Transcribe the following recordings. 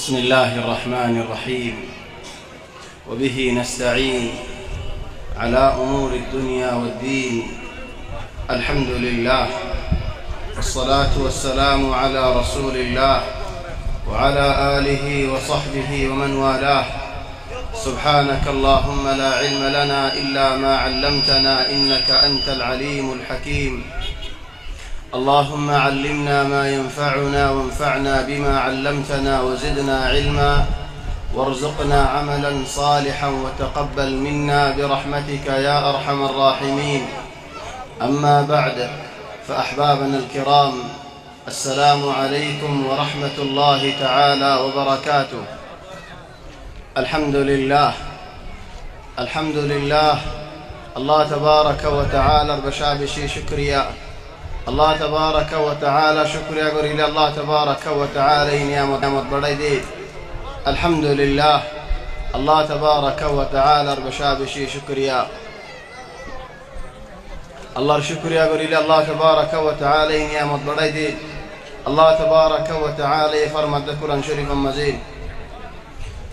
بسم الله الرحمن الرحيم. وبه نستعين على أمور الدنيا والدين. الحمد لله والصلاة والسلام على رسول الله وعلى آله وصحبه ومن والاه. سبحانك اللهم لا علم لنا إلا ما علمتنا إنك أنت العليم الحكيم. اللهم علمنا ما ينفعنا وانفعنا بما علمتنا وزدنا علما وارزقنا عملا صالحا وتقبل منا برحمتك يا أرحم الراحمين. أما بعد، فأحبابنا الكرام، السلام عليكم ورحمة الله تعالى وبركاته. الحمد لله الحمد لله. الله تبارك وتعالى بشابشي شكريا. الله تبارك وتعالى شكريا قريل. الله تبارك وتعالى نعمت بديد. الحمد لله. الله تبارك وتعالى بشابشي شكريا. الله شكريا قريل. الله تبارك وتعالى نعمت بديد. الله تبارك وتعالى فرمت ذكرا شريفا مزيد.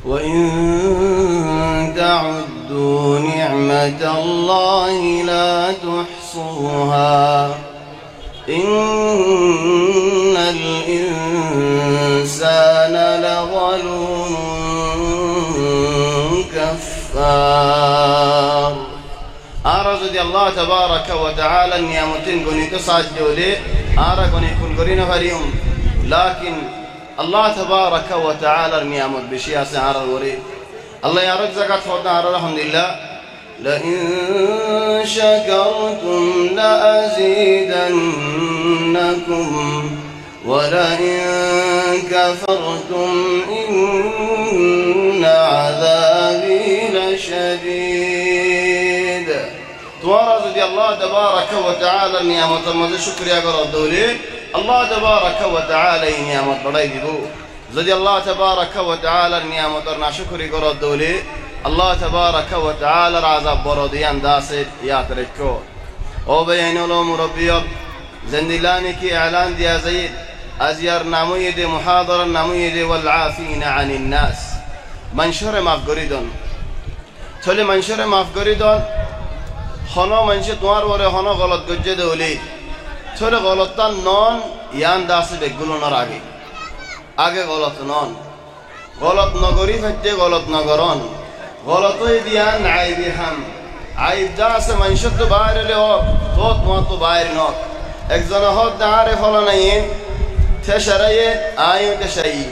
وإن تعدوا نعمة الله لا تحصوها إن الإنسان لظلوم كفار. رضي الله تبارك وتعالى نعمتين قني تصعد جولي قني كل قرين فريهم، لكن الله تبارك وتعالى نعمت بشيء سعر الوري. الله يا رب زكاة فضنا الحمد لله. لئن شكرتم لأزيدنكم ولئن كفرتم إن عذابي لشديد. رضي الله تبارك وتعالى نعمت مز شكر يا قرب دولي. الله تبارك وتعالى نعمت بديدو. زدي الله تبارك وتعالى نعمت رنا شكر قرب دولي. الله تبارك وتعالى عذاب بروديان داسي ياتركو او بينو لو مربيو زندلاني كي اعلان دي زيد ازيار ناموي دي محاضره ناموي دي والعافين عن الناس. منشر مافغريدون تولي منشر مافغريدون خنا منشي توار وره خنا غلط گجه دولي تولي غلطان نون يان داسي بگلونر آگه غلط نون غلط نگری فته غلط نگران غلطی دیان عیبی هم عیب داس منشد بایر له توت ما تو بایر نوک اگزانه ها داره فلان این تشریع آیو تشریع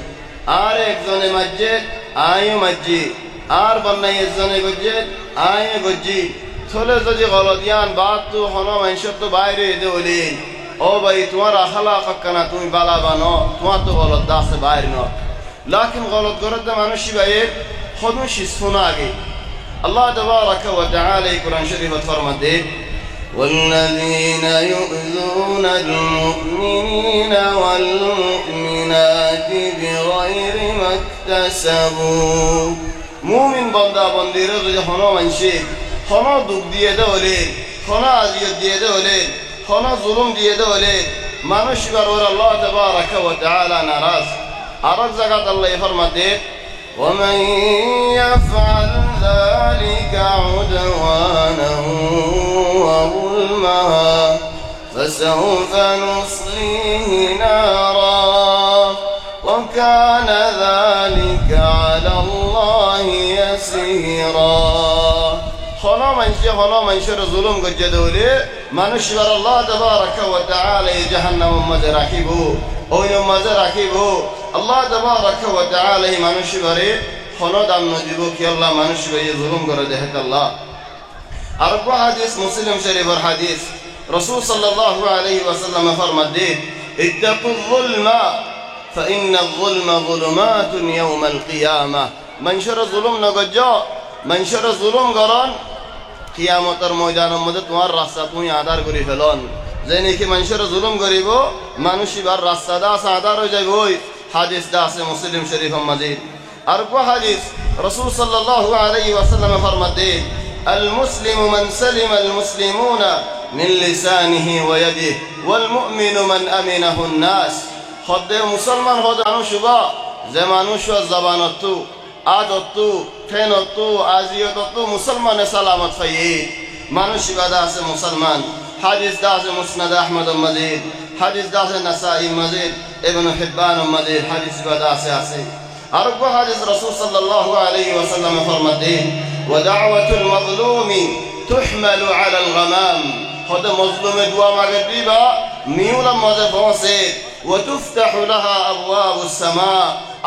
اگزانه مجد آیو مجی بنای اگزانه گجد آیو گجی ثله زدی غلطیان بعد تو خنا منشد تو بایر دولی او بای توار اخلاق کنا توی بالا بانو تو غلط داس بایر نوک، لكن غلط قرد مانوشي باید خودش سناگی. الله تبارك وتعالى قرآن شريف فرمته والذين يؤذون المؤمنين والمؤمنات بغير ما اكتسبوا. مؤمن بندا بندی رضی خنا منشی خنا دک دیه دولید خنا عذیت دیه دولید خنا ظلم دیه دولید مانوشی برور الله تبارك وتعالى ناراض. عرض زكاة الله فرمته ومن يفعل ذلك عدوانا وظلما فسوف نصليه نارا وكان ذلك على الله يسيرا. خنا منشر ظلم قد جدولي منشور الله تبارك وتعالى جهنم مزراكبه او يوم مزراكبه. الله تبارك وتعالى منشي بري خنا دم نديبو كي الله منشي بري ظلم قرده الله. أربع حديث مسلم شريف الحديث رسول صلى الله عليه وسلم فرمت اتقوا الظلم فإن الظلم ظلمات يوم القيامة. منشر ظلم نقجا منشر ظلم قران قيامة الميدان مدت وان رخصتون يادار قري فلان زيني كي منشر ظلم قريبو منشي بر رخصدا سادار جايبوي. حديث داس مسلم شريف مزيد. أربع حديث رسول صلى الله عليه وسلم فرمت المسلم من سلم المسلمون من لسانه ويده والمؤمن من أمنه الناس. خود مسلمان خود انو شبا যে মানুষের জবানতো আদতো ফেনতো আজিয়তো মুসলমানে সালামত ফাইয়ে মানুষ ইবাদা আছে মুসলমান হাদিস দা আছে মুসনাদ আহমদ মজিদ হাদিস দা আছে নাসাই মজিদ ইবনে হিব্বান মজিদ হাদিস ইবাদা আছে আর কো হাদিস রাসূল সাল্লাল্লাহু আলাইহি ওয়াসাল্লাম ফরমাতেন ওয়া দাওয়াতুল মাজলুমি তুহমালু আলা আল গামাম হদ মাজলুমে দোয়া মাগে দিবা মিউলা মজে পৌঁছে ওয়া তুফতাহু লাহা আবওয়াবুস সামা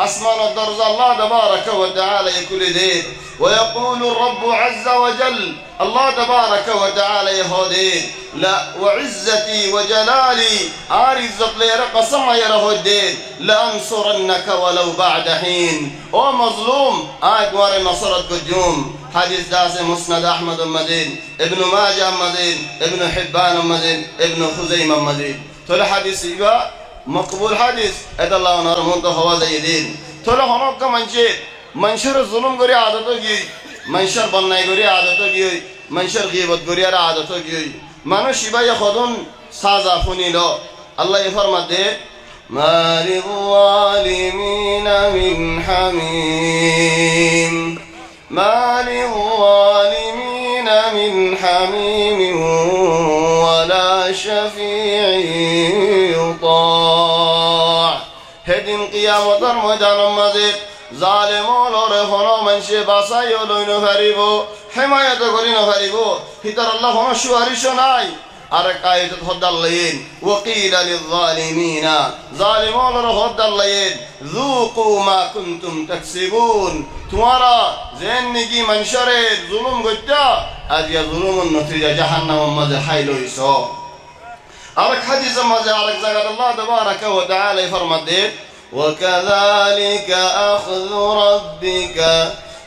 আসমান দরজা আল্লাহ تبارك وتعالى يقول دين ويقول الرب عز وجل الله تبارك وتعالى يهودين لا وعزتي وجلالي عزت لي قسم يرهدين لانصرنك ولو بعد حين او مظلوم اكبر نصرت قدوم حديث داس مسند احمد مدين ابن ماجه مدين ابن حبان مدين ابن خزيمه مدين تول حديث يبا مقبول حديث اد الله نرمون تو هوا زيدين تول هنوك منشر ظلم غري عادتو گي منشر بناي غري عادتو گي منشر غيبت غري عادتو گي মানুষ ইবাই খদন সাজা ফুনিলো আল্লাহ ফরমাতে ما للظالمين من حميم ما للظالمين من حميم ولا شفيع يطاع هدم قيامة ميدان مزيد ظالمون لورفنا من شباسا يولون فريبو حماية قرين فريبو هتر الله هنا شوارش ناي أرك آية تخد الليين وقيل للظالمين ظالمون لرخد الليين ذوقوا ما كنتم تكسبون تمارا زين نجي منشرت ظلم قجا أذي ظلم النتيجة جهنم ماذا حيلو يسو أرك حديث ماذا أرك زغد الله تبارك وتعالى فرمت وكذلك أخذ ربك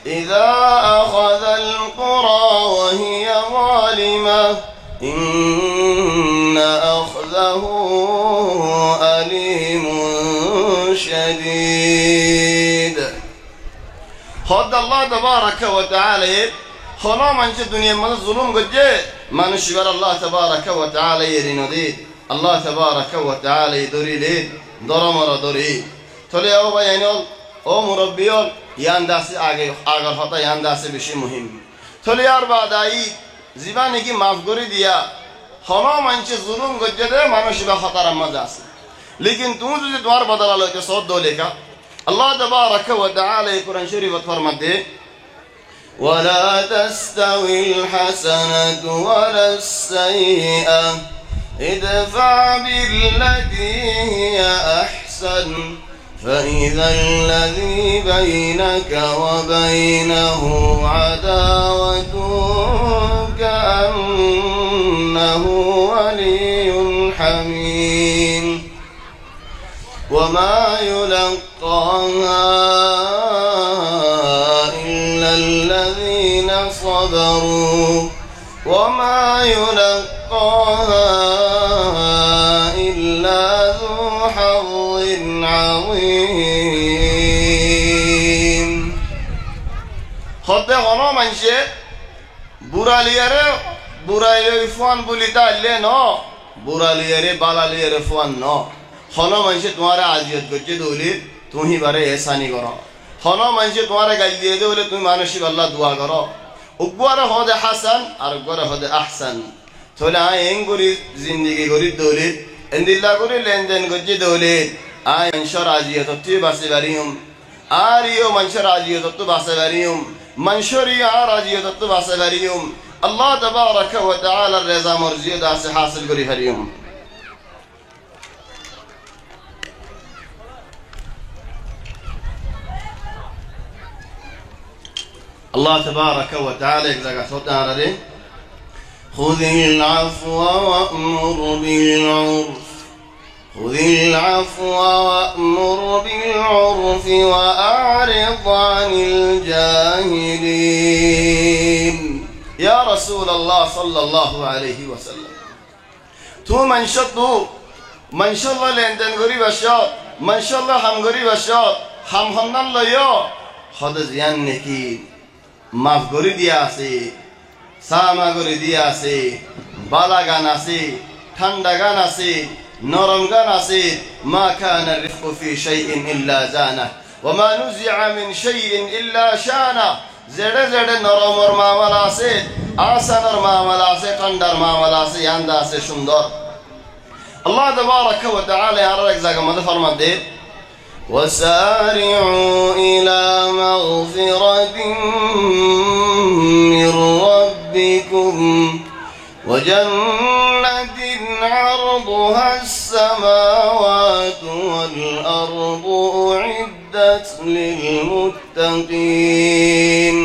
إذا أخذ القرى وهي ظالمة إن أخذه أليم شديد خد الله تبارك وتعالى خلا منش الدنيا من الظلم قد جاء من شبر الله تبارك وتعالى يرينودي الله تبارك وتعالى يدري لي درمر دري تولي أو بيانيول أو مربيول يانداسي آگر خطا يانداسي بشي مهم تولي أربع دايد زبانی کی معاف کری دیا خنا منچ ظلم گجے دے مانوش با خطر مزہ اس لیکن تو جو دوار بدل لو کہ صوت دو لے کا اللہ تبارک و تعالی قرآن شریف فرماتے ولا تستوي الحسنة ولا السيئة ادفع بالتي هي أحسن فإذا الذي بينك وبينه عداوة كأنه ولي حميم وما يلقاها إلا الذين صبروا وما يلقاها إلا ذو حظ عظيم خد غنا منشه برالیاره برای فوان بولیتا لنو برالیاره بالالیاره فوان نو خنا منشه تمہارا عزیت کرچے دولی تو ہی بارے احسانی کرو خنا منشه تمہارا گل دیے دولی تو مانوشی بالله دعا کرو اگوار خود حسن اور اگوار خود احسن تولا اینگوری زندگی گوری دولی اندیلا گوری لندن گجی دولی آی منشر عزیت تو باسی بریم آریو منشر عزیت تو باسی بریم منشوری عزیت تو باسی بریم الله تبارك وتعالى الرضا مرزي داس حاصل كري هريم الله تبارك وتعالى إذا صوتنا على خذ العفو وأمر بالعرف خذ العفو وأمر بالعرف وأعرض عن الجاهلين يا رسول الله صلى الله عليه وسلم تو من شاء الله لندن غريب الشاط من شاء الله هم غريب الشاط هم الله يا خد زيان نكي মাফ করে দিয়া আছে সামা করে দিয়া আছে বালা গান আছে ঠান্ডা গান আছে নরম গান আছে মা কানা রিফকু ফি শাইইন ইল্লা জানা وما نزع من شيء إلا شانه জেডে জেডে নরমর মামলা আছে আসানের মামলা আছে ঠান্ডার মামলা আছে ইয়ান্দা আছে সুন্দর আল্লাহ তাবারাকা ওয়া তাআলা আর এক জায়গার মধ্যে ফরমাতে وسارعوا إلى مغفرة من ربكم وجنة عرضها السماوات والأرض أعدت للمتقين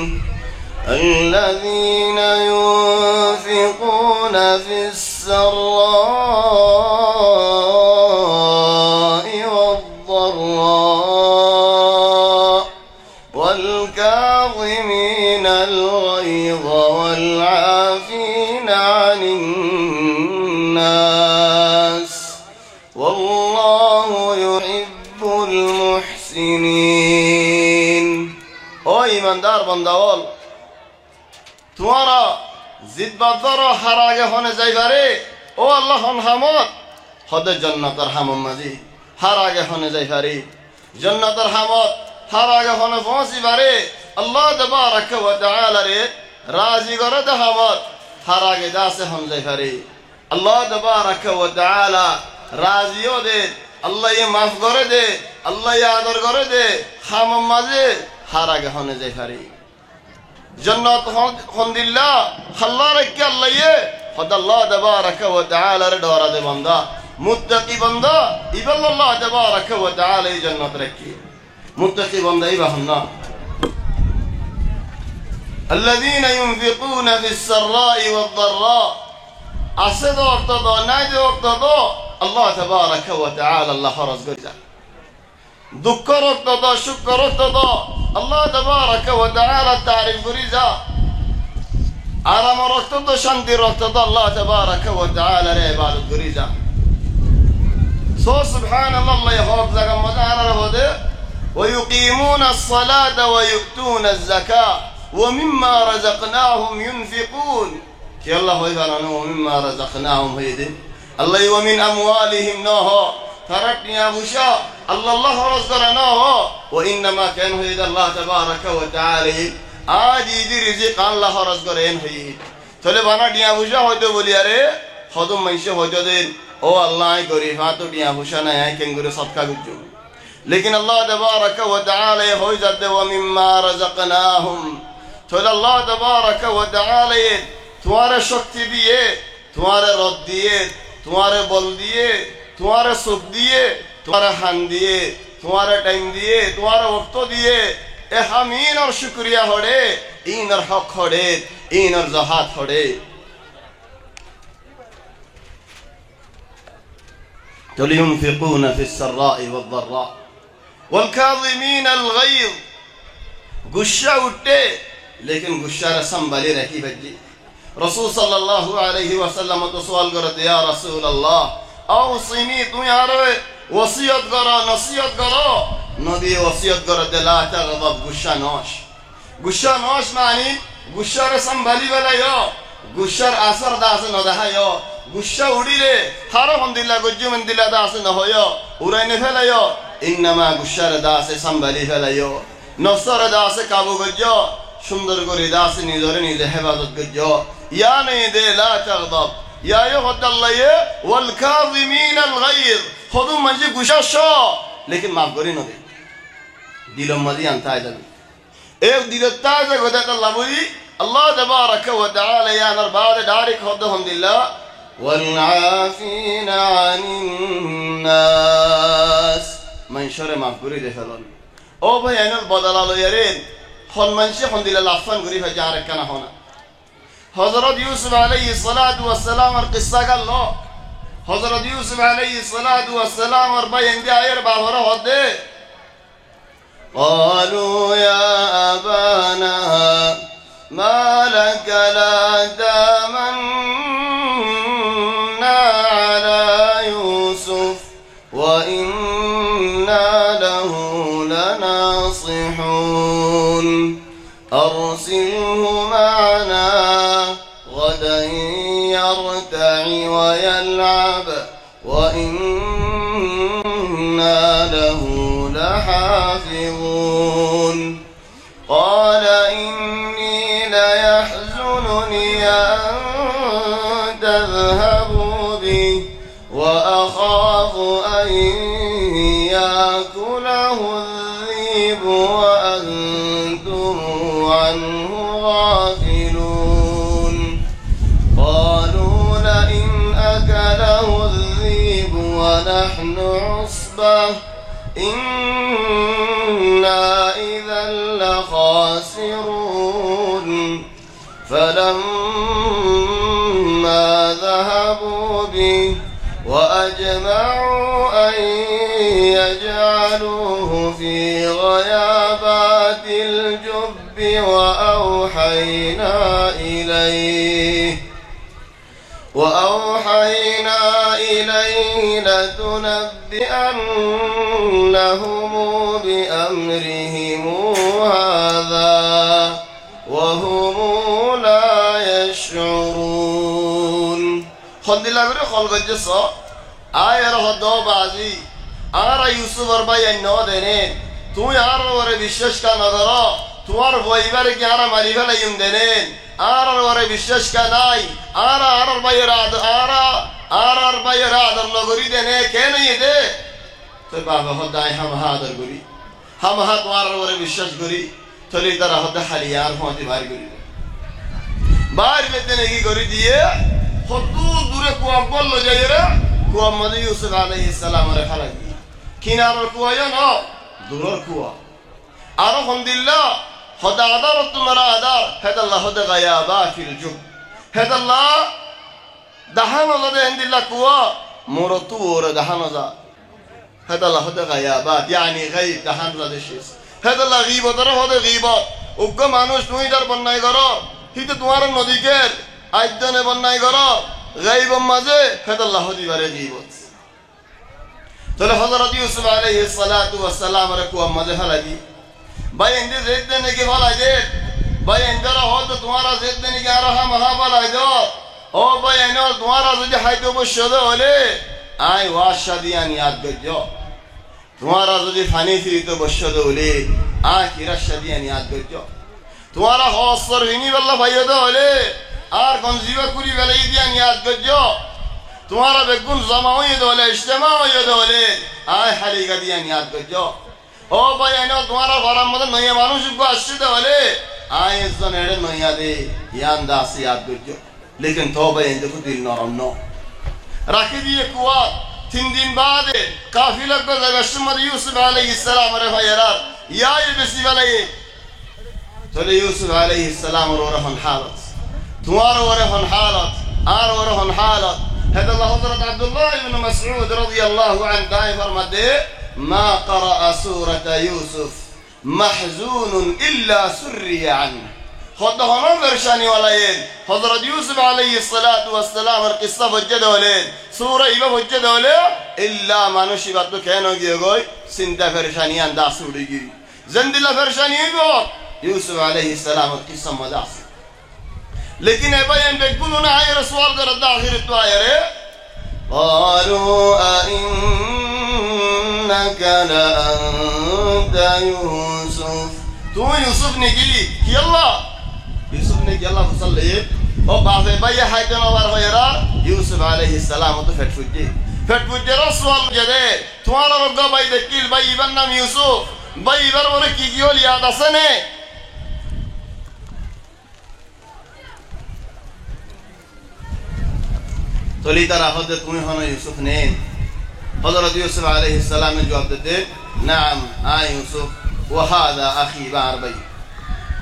الذين ينفقون في السراء والضراء والكاظمين الغيظ والعافين عن الناس والله يحب المحسنين او ایماندار بنداول তোমারা জিদবাদর হারাগে হনে যাইবারে ও আল্লাহ হন হামদ হদে জান্নাতের হামম মাজি হারাগে হনে যাইবারে জান্নাতের হামদ হারাগে হনে পৌঁছিবারে আল্লাহ তাবারাকা ওয়া তাআলা রে রাজি করে দে হামদ হারাগে দাসে হন যাইবারে আল্লাহ তাবারাকা ওয়া তাআলা রাজিও দে আল্লাহ ই মাফ করে দে আল্লাহ ই আদর করে দে হামম মাঝে হারাগে হনে যাইবারে जन्नत खुंदिल्ला अल्लाह रखे अल्लाह ये खुद अल्लाह तबारक व तआला रे डोरा दे बंदा मुत्तकी बंदा इबल अल्लाह तबारक व तआला जन्नत रखी मुत्तकी बंदा इबहन्ना الذين ينفقون في السراء والضراء اسد وقتدو ناج وقتدو الله تبارك وتعالى الله فرض قرجا দুঃখ রক্ত দাও সুখ রক্ত দাও আল্লাহ তাবারাকা ওয়া তাআলা তারিফ করি যা আরাম রক্ত দাও শান্তি রক্ত দাও আল্লাহ তাবারাকা ওয়া তাআলা রে ইবাদত করি যা সো সুবহানাল্লাহ আল্লাহ হক জায়গা মধ্যে আনার বদে ওয়া ইউকিমুনা আস-সালাতা ওয়া ইউতুনা আজ-যাকাত ওয়া মিম্মা রাযাকনাহুম ইউনফিকুন কি আল্লাহ হই বানানো ওয়া মিম্মা রাযাকনাহুম হইদে আল্লাহ ওয়া মিন আমওয়ালিহিম নাহ تركني أبو شاء الله رزقنا وإنما كان هو الله تبارك وتعالى آجي دي رزق الله رزقنا هي تولي بانا دي أبو شاء هدو بولي أري خدم منشه هدو دين او الله غريب هاتو دي أبو شاء نهاية كنگوري صدقا گجو لكن الله تبارك وتعالى هو جد ومما رزقناهم تولي الله تبارك وتعالى تمہارے شکتی دیئے تمہارے رد دیئے تمہارے بل دیئے तुम्हारे सुख दिए तुम्हारे हान दिए तुम्हारे टाइम दिए तुम्हारे वक्त दिए ए हम इन और शुक्रिया होड़े इन और हक होड़े इन और जहात होड़े ينفقون في السراء والضراء والكاظمين الغيظ गुस्सा उठे लेकिन गुस्सा संभाले रखी बच्ची रसूल सल्लल्लाहु अलैहि वसल्लम तो सवाल करते या रसूल अल्लाह औसिनी तू यार वसीयत करो नसीहत करो नबी वसीयत करो दिला तगब गुस्सा नोश मानी गुस्सा रे संभाली वाला यो गुस्सा असर दास न दहा यो गुस्सा उड़ी रे हारो हम दिला गुज्जु मन दिला दास न होयो उराइने फेला यो इन्नमा गुस्सा रे दास संभाली फेला यो नफसर दास काबू गज्जो सुंदर করে দাস নিজরে নিজে হেফাজত গজ্জো ইয়া নে দে লা তগব يا يهود الله والكاظمين الغيظ خذوا مجي غشاشا लेकिन माफ करी न दे दिलों मदी अंता है जब एक दिल ताज़ा गुदा अल्लाह बोली अल्लाह तबारक व तआला या नर बाद डारिक खुद हमदिल्ला والعافين عن الناس من شر माफ करी दे फलन ओ भाई अनल बदला लो यारे फल मनशे हमदिल्ला लाफन करी हजार कना होना हज़रत यूसुफ अलैहिस्सलातु वस्सलाम और किस्सा का लो हज़रत यूसुफ अलैहिस्सलातु वस्सलाम और भाई इंदिया आयर बाहरा होते قالوا يا أبانا ما لك لا تامنا على يوسف وإنا له لناصحون أرسله معنا غدا يرتع ويلعب وإنا له لحافظون قال إني ليحزنني أن تذهبوا به وأخاف أن يأكله الذئب وأنتم عنه غافلون قالوا لئن أكله الذئب ونحن عصبة إنا إذا لخاسرون فلما ذهبوا به وأجمعوا أن يجعلوه في غيابات الجب وأوحينا إليه لتنبئنهم بأمرهم هذا وهم لا يشعرون خد الله غير خلق الجسا آية رهدو بازي آرا يوسف أربعي النودنين تو يار ور بيشش كنظرا تو ار ويبر كيارا ماليفا ليمدنين آرا ور بيشش كناي آرا بيراد آرا بيراد اللغوري دنه كين يده تو بابا خداي هم هادر غوري هم هات وار ور بيشش غوري تولي ترى هد حليار فونتي بار غوري بار بدنه کی غوري ديه خطو دوره کو اقبل جايره کو محمد يوسف عليه السلام ر خلقي كينار کو يا نو دورر كوا أرحم الله هذا أدار تمرا أدار هذا الله هذا غيابات في الجب هذا الله دهان الله ده عند الله كوا مرتور دهان الله هذا الله هذا غيابات يعني غيب دهان الله ده شيء هذا الله غيبة ترى هذا غيبة وكم مانوس نوي دار بناي كرا هيت توارا نودي كر أيدنا بناي كرا غيب مازه هذا الله هذي بره غيبة تلا حضرت يوسف عليه الصلاة والسلام ركوا مذهب لدي باي عند زيد ने के वाला दे باي عند रहो तो तुम्हारा زيد ने क्या रहा महाबाला दो ओ باي इनो तुम्हारा तुझे हाय तो बशोदो ओले आय वाशादियां याद करजो तुम्हारा तुझे फानी थी तो बशोदो ओले आ किरा शादियां याद करजो तुम्हारा हौसर विनी वल्ला भाइयो दो ओले आर कंजीवा कुरी वाले दियां याद करजो तुम्हारा बेगुन जमाओ ये दोले इज्तिमाओ ये दोले आय हलीगा दियां याद करजो ओ भाई इनो तुम्हारा फराम मदन नया मानुष को अच्छे दोले आय इज़्ज़न एडे नया दे यान दास याद करजो लेकिन तौबा इंदे को दिल नरम नो राखी दिए कुआ 3 दिन बाद काफिला को जगशमद यूसुफ अलैहिस्सलाम रे भाईरा या ये बेसी वाले चले यूसुफ अलैहिस्सलाम रो रहन हालत तुम्हारा रो रहन हालत आर रो रहन हालत هذا الله حضرت عبد الله بن مسعود رضي الله عنه دائما فرمده ما قرأ سورة يوسف محزون إلا سري عنه خد هنا فرشاني ولين حضرت يوسف عليه الصلاة والسلام القصة فجد ولين سورة إبا فجد ولين إلا ما نشبت كأنه يقول سند فرشانيان داسوري زند الله فرشاني يقول يوسف عليه السلام القصة مداس लेकिन ऐ भाई इन बेकुलों ने आये रसूल का रद्दा आखिर तो आया रे قالوا أئنك لأنت يوسف تو يوسف ने की يلا يوسف ने يلا فصلي और बाबे भाई हाय तो ना वार भाईरा यूसुफ अलैहिस्सलाम तो फट फुजे रसूल जदे तुम्हारा रोगा भाई देखिल भाई इबन नाम यूसुफ भाई इबर वाले की क्यों लिया दसने तोली तरह होते तुम्हें होना यूसुफ ने हज़रत यूसुफ अलैहिस्सलाम ने जवाब देते नाम आ यूसुफ वहादा अखी बारबई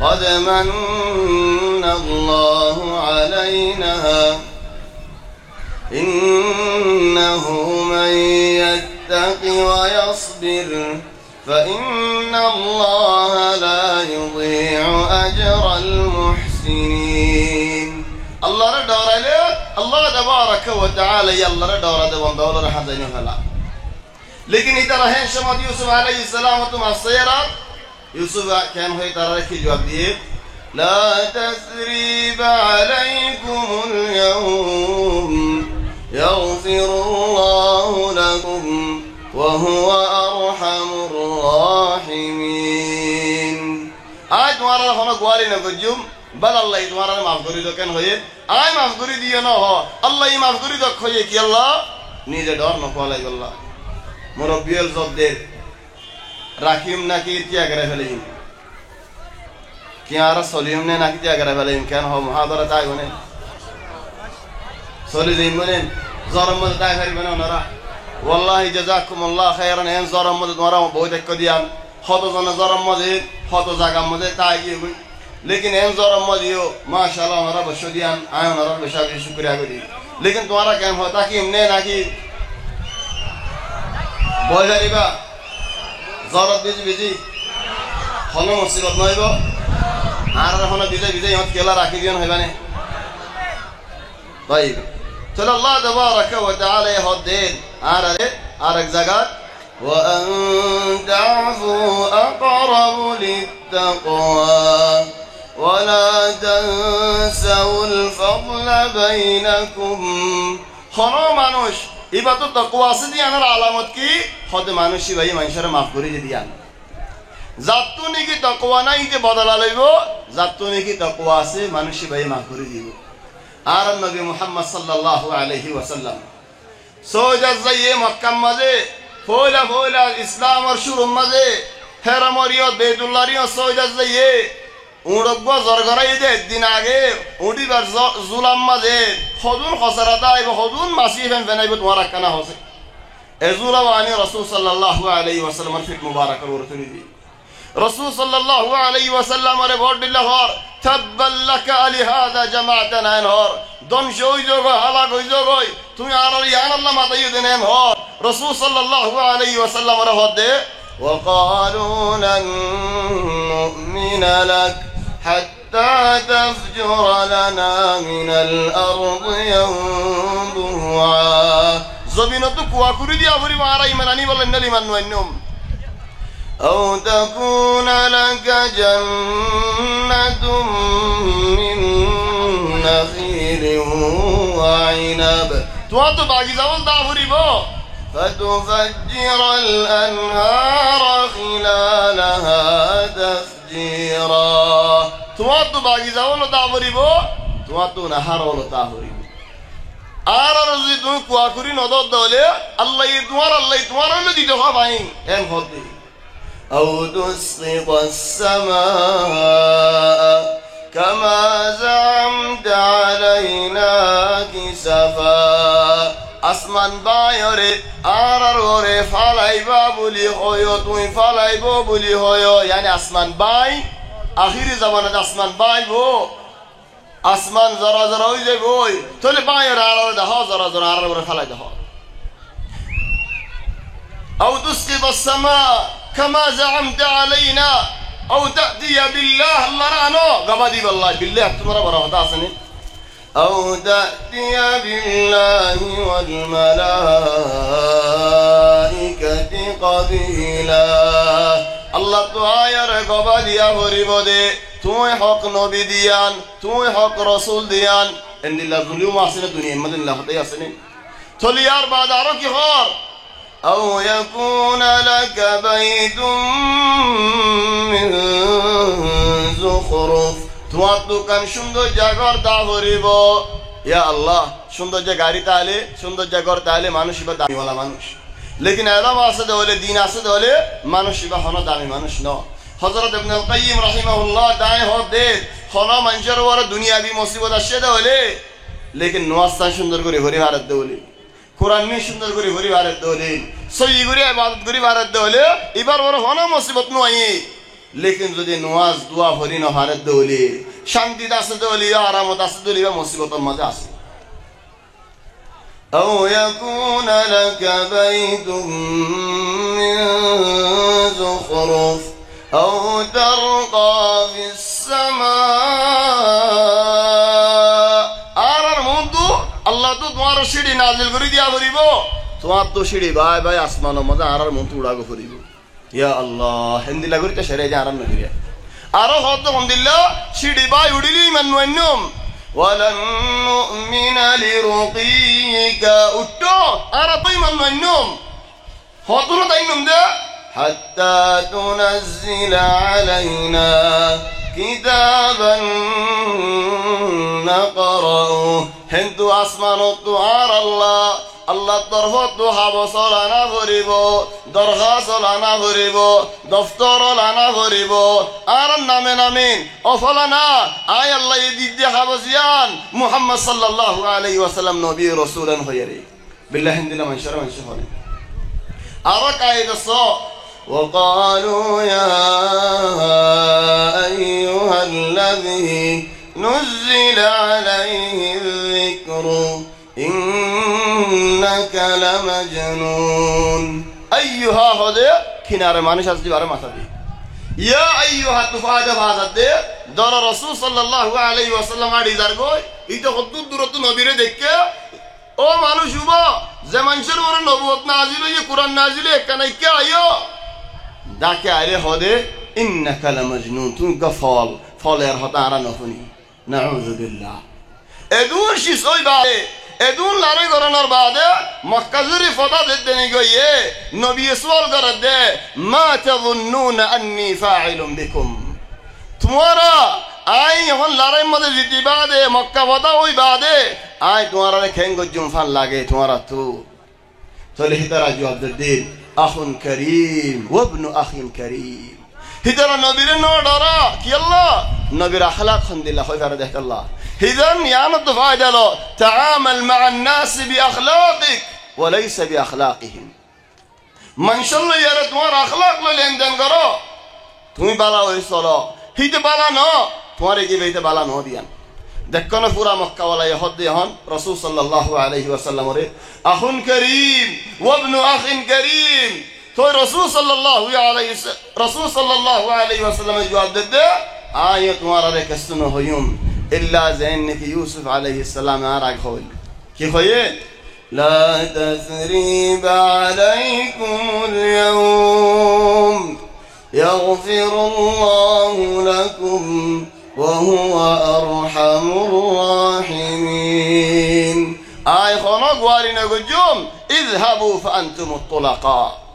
قد من الله علينا إنه من يتق ويصبر فإن الله لا يضيع أجر المحسنين الله ردور عليه الله تبارك وتعالى يلا ردور هذا بندور راح زينه هلا लेकिन इधर है शमद यूसुफ अलैहिस्सलाम तुम असयरात यूसुफ كان هو ترى في جواب दिए لا تثريب عليكم اليوم يغفر الله لكم وهو أرحم الراحمين আজ তোমার কোনো গোয়ালি না গজুম বল আল্লাহ তোমার মাফ করে দাও কেন হয়ে আই মাফ করে দিও না হ আল্লাহ মাফ করে দাও হয়ে কি আল্লাহ নিজে ডর না কোয়ালাই আল্লাহ মুরব্বিয়াল জবদের রাখিম নাকি তিয়া করে ফেলিম কি আর সলিম নে নাকি তিয়া করে ফেলিম কেন হ মুহাদারা তাই বনে সলিম বলেন জরম মত তাই করি বনে ওনারা ওয়াল্লাহি জাযাকুমুল্লাহ খায়রান এন জরম মত তোমরা বহুত এক দিয়ান হত জন জরম মতে হত জায়গা মতে তাই কি लेकिन एम जोरम मदियो माशाल्लाह हमारा बच्चों दियान आए हमारा बेशा भी शुक्रिया करी लेकिन तुम्हारा क्या होता कि हमने ना कि बोल जारी बा जोरत बिजी हलो मुसीबत नहीं बो आर हलो बिजे यहाँ केला राखी दियन है बने भाई चलो अल्लाह तबारक व तआला हदेन आर एक जगह وأن تعفوا أقرب للتقوى ولا تنسوا الفضل بينكم خنا মানুষ ইবাদত তাকওয়া আছে দিয়ানের আলামত কি খদ মানুষই ভাই মানুষের maaf করে দিয়ান জাতু নাকি তাকওয়া নাই যে বদলা লইব জাতু নাকি তাকওয়া আছে মানুষই ভাই maaf করে দিব আর নবী মুহাম্মদ সাল্লাল্লাহু আলাইহি ওয়াসাল্লাম সোজা যাইয়ে মক্কা মাঝে ফোলা ফোলা ইসলাম আর শুরু মাঝে হেরামরিয়ত বেদুল্লাহরিয়ত সোজা যাইয়ে উড়গব জরগরাই দে দিন আগে উড়িবার জুলাম মাঝে খদুন খসরাতা এবং খদুন মাসিফেন বেনাইব তোমার কানা হসে এজুলা ওয়ানি রাসূল সাল্লাল্লাহু আলাইহি ওয়াসাল্লাম ফিক মুবারাকার ওরতুনি দি রাসূল সাল্লাল্লাহু আলাইহি ওয়াসাল্লাম আরে বড়দিল্লাহর তাব্বাল্লাকা আলি হাদা জামাতানা নর দন জয় জগ হালাক হই জগই তুমি আর ইয়ান আল্লাহ মাতাইও দেন হর রাসূল সাল্লাল্লাহু আলাইহি ওয়াসাল্লাম আরে হদে وقالوا لن نؤمن لك حتى تفجر لنا من الأرض ينبوعا زبينة كواكوري دي أفري مارا إيماناني ولا نلي من وينهم أو تكون لك جنة من نخيل وعنب تواتو باقي زمان دافري بو فتفجر الأنهار خلالها تفجيرا تواتو باقي زمان دافري بو تواتو نهار ولا تافري আর যদি তুমি কুয়াকুরি নদর দলে আল্লাহ তোমার হলো দিতে ভাই এম হতে أو تسقط السماء كما زعمت علينا كسفا আসমান বাইরে আর ওরে ফালাইবা বলি হয় তুই ফালাইবো বলি হয় يعني আসমান বাই আখিরি জামানাতে আসমান বাইবো আসমান জরা জরা হই যাইবো তাহলে বাইরে আর দেহ জরা জরা আর ওরে ফালাই দেহ أو تسقط السماء كما زعمت علينا أو تأتي بالله الله رانو قبادي بالله بالله تمر برا هداسني أو تأتي بالله والملائكة قبيلا الله تعالى قبادي أهرب دي توي حق نبي ديان توي حق رسول ديان إن الله ظلم عسنا الدنيا مدن الله خطيئة سنين تليار بعد عرق خار أو يكون لك بيت من زخرف তোমার দোকান সুন্দর জায়গার দা ভরিব ইয়া আল্লাহ সুন্দর যে গাড়ি তাহলে সুন্দর জায়গার তাহলে মানুষ বা দামিওয়ালা মানুষ লেকিন আলাম আছে হলে দিন আছে হলে মানুষ বা হন দামি মানুষ ন হযরত ইবনে আল কাইয়্যিম রাহিমাহুল্লাহ দায় হদে হন মানুষের ওর দুনিয়াবি মুসিবত আসে হলে লেকিন নওয়াজ সুন্দর করে হরি ভারত দেওলি কোরআন নি সুন্দর করে হরি ভারত দেওলি সহি করে ইবাদত করে ভারত দেওলে এবার ওর হন মুসিবত নয় लेकिन যদি নওয়াজ দোয়া ভরি না হারে দলি শান্তি দাসে দলি আরামত আছে দলি বা মুসিবতের মাঝে আছে أو يكون لك بيت من زخرف أو ترقى في السماء আরার মন্দু আল্লাহ তো তোমার সিঁড়ি নাজিল করে দিয়া ভরিব তোমার তো সিঁড়ি ভাই ভাই আসমানের মাঝে আরার মন্দু উড়াগো ভরিব ইয়া আল্লাহ হিন্দি লাগরিতে সেরে যা আরাম নগরিয়া আরো হত আলহামদুলিল্লাহ সিঁড়ি বাই উড়িলি মান নয়নম ওয়ালান নুমিনা লিরুকিকা উটো আর তুই মান নয়নম হতনো তাই নমদে হাত্তা তুনাজ্জিলা আলাইনা কিতাবান নাকরাউ হিন্দু আসমানত আর আল্লাহ তরফ তো হাবসল আনা ভরিব দরখাস্ত আনা ভরিব দফতর আনা ভরিব আর নামে নামিন অফলানা আয় আল্লাহ দিদি হাবসিয়ান মুহাম্মদ সাল্লাল্লাহু আলাইহি ওয়াসাল্লাম নবী রাসূলান হইরে বিল্লাহ হিন্দিলা মানশরা মানশ হলে আর কায়দা স وقالوا يا أيها الذي نزل عليه الذكر إنك لمجنون أيها هذا كنار مانش أصلي بارم أصلي يا أيها تفاجأ هذا دار رسول صلى الله عليه وسلم عليه زرقوي إذا خدوا درت نبيره دكّة أو مانو شوبا زمان شر ورا نبوت نازله ये कुरान नाजिले कनाई क्या आयो दाके आरे होदे إنك لمجنون तुम गफाल फालेर होता आरा नफुनी نعوذ بالله एदूर शिसोई बारे एदून लारे करनर बादे मक्काजुरी फता देते नहीं गये नबी सवाल कर दे ما تظنون أني فاعل بكم तुम्हारा आई हन लारे मदे जिति बादे मक्का फता हुई बादे आई तुम्हारा ने खेंगो जुम्फान लागे तुम्हारा तो लिहितरा जवाब दे अखुन करीम वब्न अखिन करीम हितरा नबीरे नो डरा कि अल्लाह नबीर अखलाक खंदिल्ला होय कर देख अल्लाह हिदन यामत फायदा लो تعامل مع الناس باخلاقك وليس باخلاقهم من شاء الله यार तुम्हारा अखलाक लो लेन देन करो तुम बाला होय चलो हित बाला न तुम्हारे की बेटे बाला न दिया देखो ना पूरा मक्का वाला ये हद हन रसूल सल्लल्लाहु अलैहि वसल्लम रे अखुन करीम वब्न अखिन करीम तो रसूल सल्लल्लाहु अलैहि वसल्लम जवाब दे आये तुम्हारा रे कस्तन होयुम इल्ला ज़ैन की यूसुफ अलैहि सलाम आराग होल कि होये ला तस्रीब अलैकुमुल यौम यग़फिरुल्लाहु लकुम وهو أرحم الراحمين آي خنق وارنا قجوم اذهبوا فأنتم الطلقاء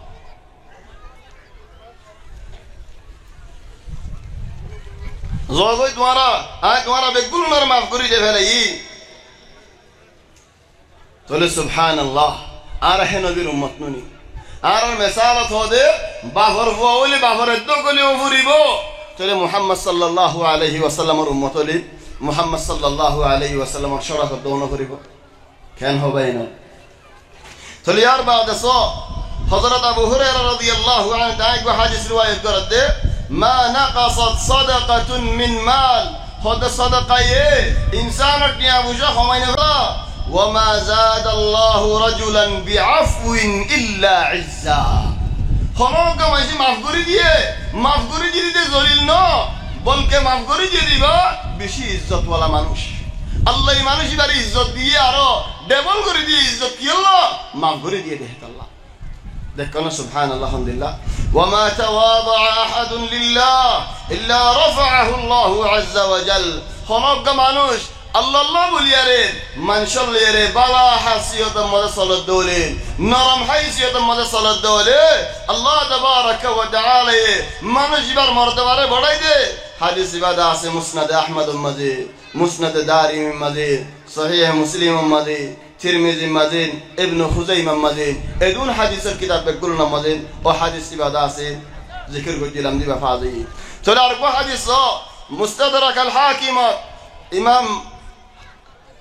زوجي तुम्हारा बेगुल नर माफ करी दे भलाई तोले सुभान अल्लाह आर है नबीर उम्मत नुनी आर मिसालत हो दे बाफर बोले बाफर तो कोले उफुरिबो तोले मुहम्मद सल्लल्लाहु अलैहि वसल्लम उम्मत ले मुहम्मद सल्लल्लाहु अलैहि वसल्लम शरफ दोनो करिबो केन हो बैनो तोले यार बाद सो हजरत अबू हुरैरा रदियल्लाहु अन्हु दाई को हदीस रिवायत कर दे ما نقصت صدقة من مال خد صدقة إنسان اتنيا بوجه خمين وما زاد الله رجلا بعفو إلا عزا خمون کا ماشي معفوری دیے معفوری دیے ذلیل نو بلکہ معفوری دیبا বেশি ইজ্জত वाला মানুষ আল্লাহ এই মানুষই বাড়ি ইজ্জত দিয়ে আরো ডবল করে দিয়ে ইজ্জত কি আল্লাহ মাফগুরি দিয়ে দেয় আল্লাহ দেখো সুবহান আল্লাহ আলহামদুলিল্লাহ وما تواضع احد لله الا رفعه الله عز وجل خلق মানুষ আল্লাহ বলিয়ারে মানশাল্লাহরে বালা হাসিয়ত মদে সালাত দৌলে নরম হাসিয়ত মদে সালাত দৌলে আল্লাহ তাবারাক ওয়া তাআলা মানুষ বার মর্তবারে বড়াই দে হাদিস ইবাদা আছে মুসনাদ আহমদ মাজিদ মুসনাদ দারিমি মাজিদ সহিহ মুসলিম মাজিদ তিরমিজি মাজিদ ইবনে খুজাইমা মাজিদ এদুন হাদিসের কিতাব বেগুলনা মাজিদ ও হাদিস ইবাদা আছে জিকির করছিলাম দিবা ফাজি চলে আর কো হাদিস মুস্তাদরাক আল হাকিম ইমাম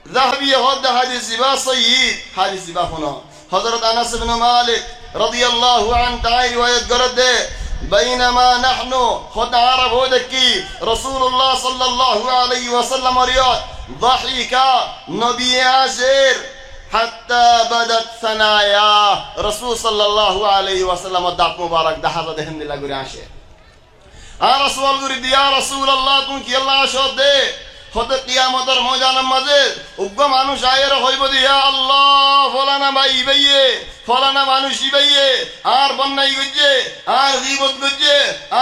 ذهبي هذا حديث با سيد حديث با هنا حضرت انس بن مالك رضي الله عنه تعالى ويذكر بينما نحن خد عرب ودكي رسول الله صلى الله عليه وسلم رياض ضحك نبي عاشر حتى بدت ثنايا رسول صلى الله عليه وسلم الدعق مبارك دحض دهن الله قري عاشر رسول الله يا رسول الله تنك الله عاشر دي خود قیامتر ময়দানের মাঝে উগ্র মানুষ আয়ের হইব দিয়া আল্লাহ ফলানা ভাই ইবাইয়ে ফলানা মানুষ ইবাইয়ে আর বন্যাই গজ্জে আর গীবত গজ্জে